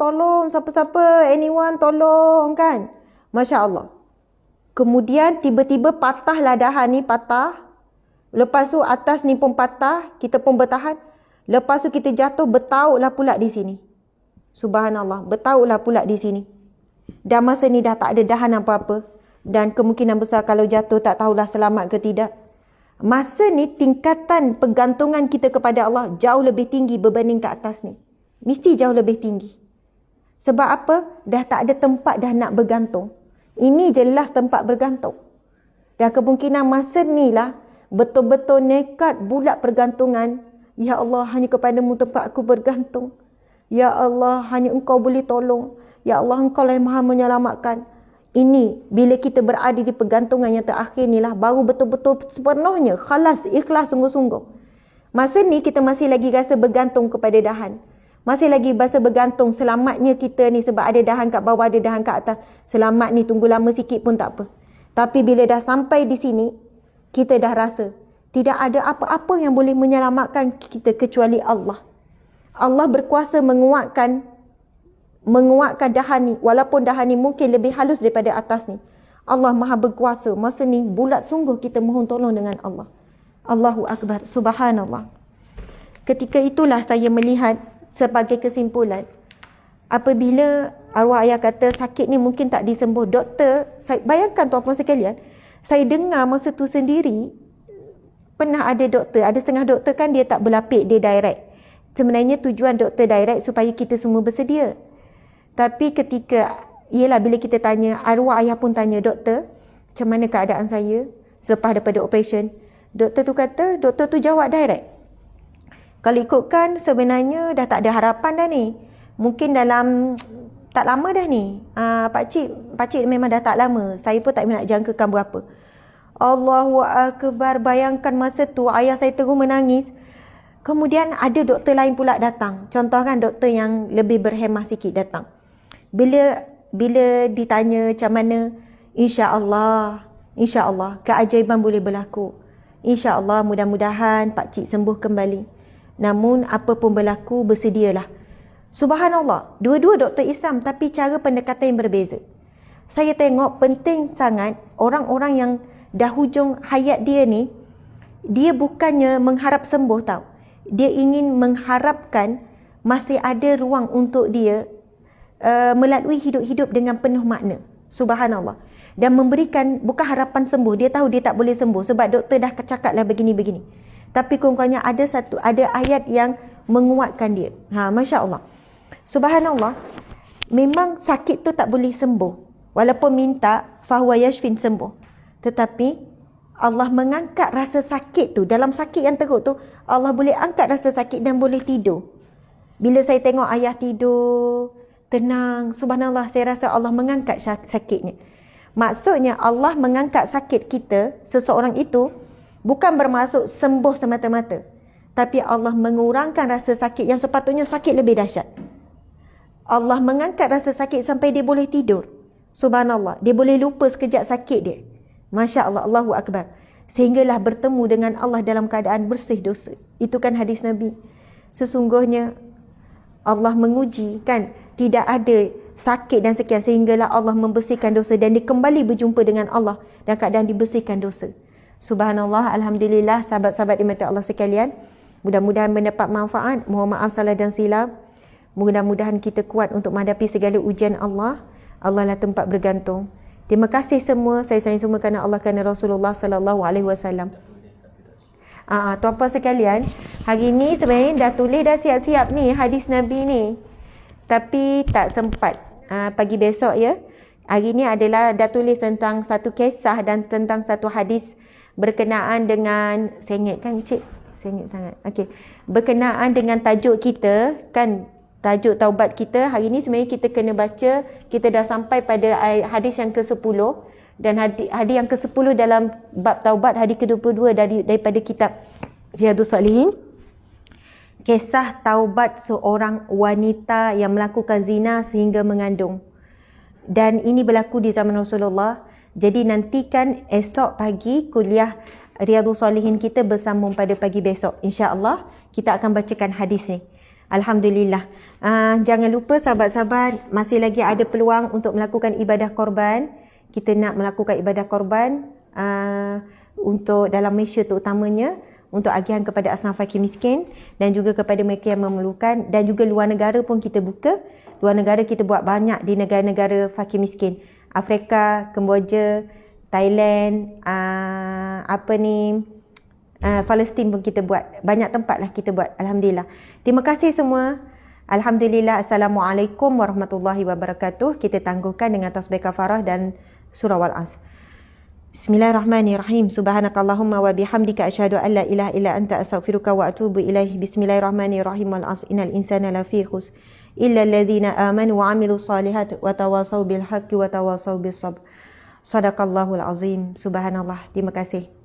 siapa-siapa, anyone tolong kan. Masya Allah. Kemudian tiba-tiba patahlah dahan ni, patah. Lepas tu atas ni pun patah, kita pun bertahan. Lepas tu kita jatuh, bertautlah pula di sini. Subhanallah, bertautlah pula di sini. Dan masa ni dah tak ada dahan apa-apa. Dan kemungkinan besar kalau jatuh tak tahulah selamat ke tidak. Masa ni tingkatan pergantungan kita kepada Allah jauh lebih tinggi berbanding ke atas ni. Mesti jauh lebih tinggi. Sebab apa? Dah tak ada tempat dah nak bergantung. Ini jelas tempat bergantung. Dan kemungkinan masa ni lah betul-betul nekat bulat pergantungan. Ya Allah, hanya kepadamu tempat aku bergantung. Ya Allah, hanya Engkau boleh tolong. Ya Allah, Engkau lah yang maha menyelamatkan. Ini, bila kita berada di pergantungan yang terakhir ni lah, baru betul-betul sepenuhnya, khalas, ikhlas sungguh-sungguh. Masa ni kita masih lagi rasa bergantung kepada dahan. Masih lagi rasa bergantung selamatnya kita ni sebab ada dahan kat bawah, ada dahan kat atas. Selamat ni tunggu lama sikit pun tak apa. Tapi bila dah sampai di sini, kita dah rasa tidak ada apa-apa yang boleh menyelamatkan kita kecuali Allah. Allah berkuasa menguatkan dahan ni. Walaupun dahan ni mungkin lebih halus daripada atas ni. Allah maha berkuasa. Masa ni bulat sungguh kita mohon tolong dengan Allah. Allahu Akbar. Subhanallah. Ketika itulah saya melihat sebagai kesimpulan. Apabila arwah ayah kata sakit ni mungkin tak disembuh. Doktor, bayangkan tuan-puan sekalian. Saya dengar masa tu sendiri. Pernah ada doktor. Ada setengah doktor kan dia tak berlapik. Dia direct. Sebenarnya tujuan doktor direct supaya kita semua bersedia. Tapi ketika, ialah bila kita tanya, arwah ayah pun tanya, doktor, macam mana keadaan saya selepas daripada operation? Doktor tu kata, doktor tu jawab direct. Kalau ikutkan sebenarnya dah tak ada harapan dah ni. Mungkin dalam, tak lama dah ni. Pakcik memang dah tak lama. Saya pun tak nak jangkakan berapa. Allahu Akbar, bayangkan masa tu ayah saya terus menangis. Kemudian ada doktor lain pula datang. Contoh kan doktor yang lebih berhemah sikit datang. Bila ditanya macam mana, insya-Allah keajaiban boleh berlaku. Insya-Allah mudah-mudahan pakcik sembuh kembali. Namun apa pun berlaku bersedialah. Subhanallah, dua-dua doktor Islam tapi cara pendekatan yang berbeza. Saya tengok penting sangat orang-orang yang dah hujung hayat dia ni, dia bukannya mengharap sembuh tau. Dia ingin mengharapkan masih ada ruang untuk dia melalui hidup-hidup dengan penuh makna. Subhanallah. Dan memberikan bukan harapan sembuh. Dia tahu dia tak boleh sembuh sebab doktor dah cakap lah begini-begini. Tapi kurang-kurangnya ada ayat yang menguatkan dia. Masya Allah. Subhanallah. Memang sakit tu tak boleh sembuh. Walaupun minta fahuwa yashfin sembuh. Tetapi Allah mengangkat rasa sakit tu. Dalam sakit yang teruk tu, Allah boleh angkat rasa sakit dan boleh tidur. Bila saya tengok ayah tidur tenang, subhanallah, saya rasa Allah mengangkat sakitnya. Maksudnya Allah mengangkat sakit kita, seseorang itu, bukan bermaksud sembuh semata-mata. Tapi Allah mengurangkan rasa sakit yang sepatutnya sakit lebih dahsyat. Allah mengangkat rasa sakit sampai dia boleh tidur. Subhanallah. Dia boleh lupa sekejap sakit dia. Masya Allah, Allahu Akbar. Sehinggalah bertemu dengan Allah dalam keadaan bersih dosa. Itu kan hadis Nabi. Sesungguhnya Allah menguji kan, tidak ada sakit dan sekian, sehinggalah Allah membersihkan dosa dan dia kembali berjumpa dengan Allah dan keadaan dibersihkan dosa. Subhanallah, alhamdulillah, sahabat-sahabat dimati Allah sekalian. Mudah-mudahan mendapat manfaat. Mohon maaf salah dan silap. Mudah-mudahan kita kuat untuk menghadapi segala ujian Allah. Allah lah tempat bergantung. Terima kasih semua. Saya sayang semua kerana Allah, kerana Rasulullah sallallahu alaihi wasallam. Tuan-puan sekalian, hari ni sebenarnya dah tulis dah siap-siap ni hadis Nabi ni. Tapi tak sempat. Pagi besok ya. Hari ni adalah dah tulis tentang satu kisah dan tentang satu hadis berkenaan dengan, saya ingat kan cik? Saya ingat sangat. Okey. Berkenaan dengan tajuk kita kan, tajuk taubat kita. Hari ni sebenarnya kita kena baca, kita dah sampai pada hadis yang ke-10 dan hadis yang ke-10 dalam bab taubat, hadis ke-22 daripada kitab Riyadhus Salihin. Kisah taubat seorang wanita yang melakukan zina sehingga mengandung. Dan ini berlaku di zaman Rasulullah. Jadi nantikan esok pagi kuliah Riyadhus Salihin kita bersambung pada pagi besok. InsyaAllah kita akan bacakan hadis ni. Alhamdulillah. Jangan lupa sahabat-sahabat, masih lagi ada peluang untuk melakukan ibadah korban. Kita nak melakukan ibadah korban untuk dalam Malaysia terutamanya, untuk agihan kepada asnaf fakir miskin dan juga kepada mereka yang memerlukan, dan juga luar negara pun kita buka. Luar negara kita buat banyak di negara-negara fakir miskin. Afrika, Kemboja, Thailand, Palestin pun kita buat. Banyak tempat lah kita buat. Alhamdulillah. Terima kasih semua. Alhamdulillah. Assalamualaikum warahmatullahi wabarakatuh. Kita tangguhkan dengan tasbih kafarah dan surah Wal-As. Bismillahirrahmanirrahim. Subhanakallahumma wa bihamdika asyhadu an la ilaha illa anta astaghfiruka wa atubu ilaih. Bismillahirrahmanirrahim. Wal-As. Innal insana lafi khusr illa alladhina amanu wa 'amilus solihati wa tawasaw bil haqqi wa tawasaw bis sabr. Sadaqallahul azim. Subhanallah. Terima kasih.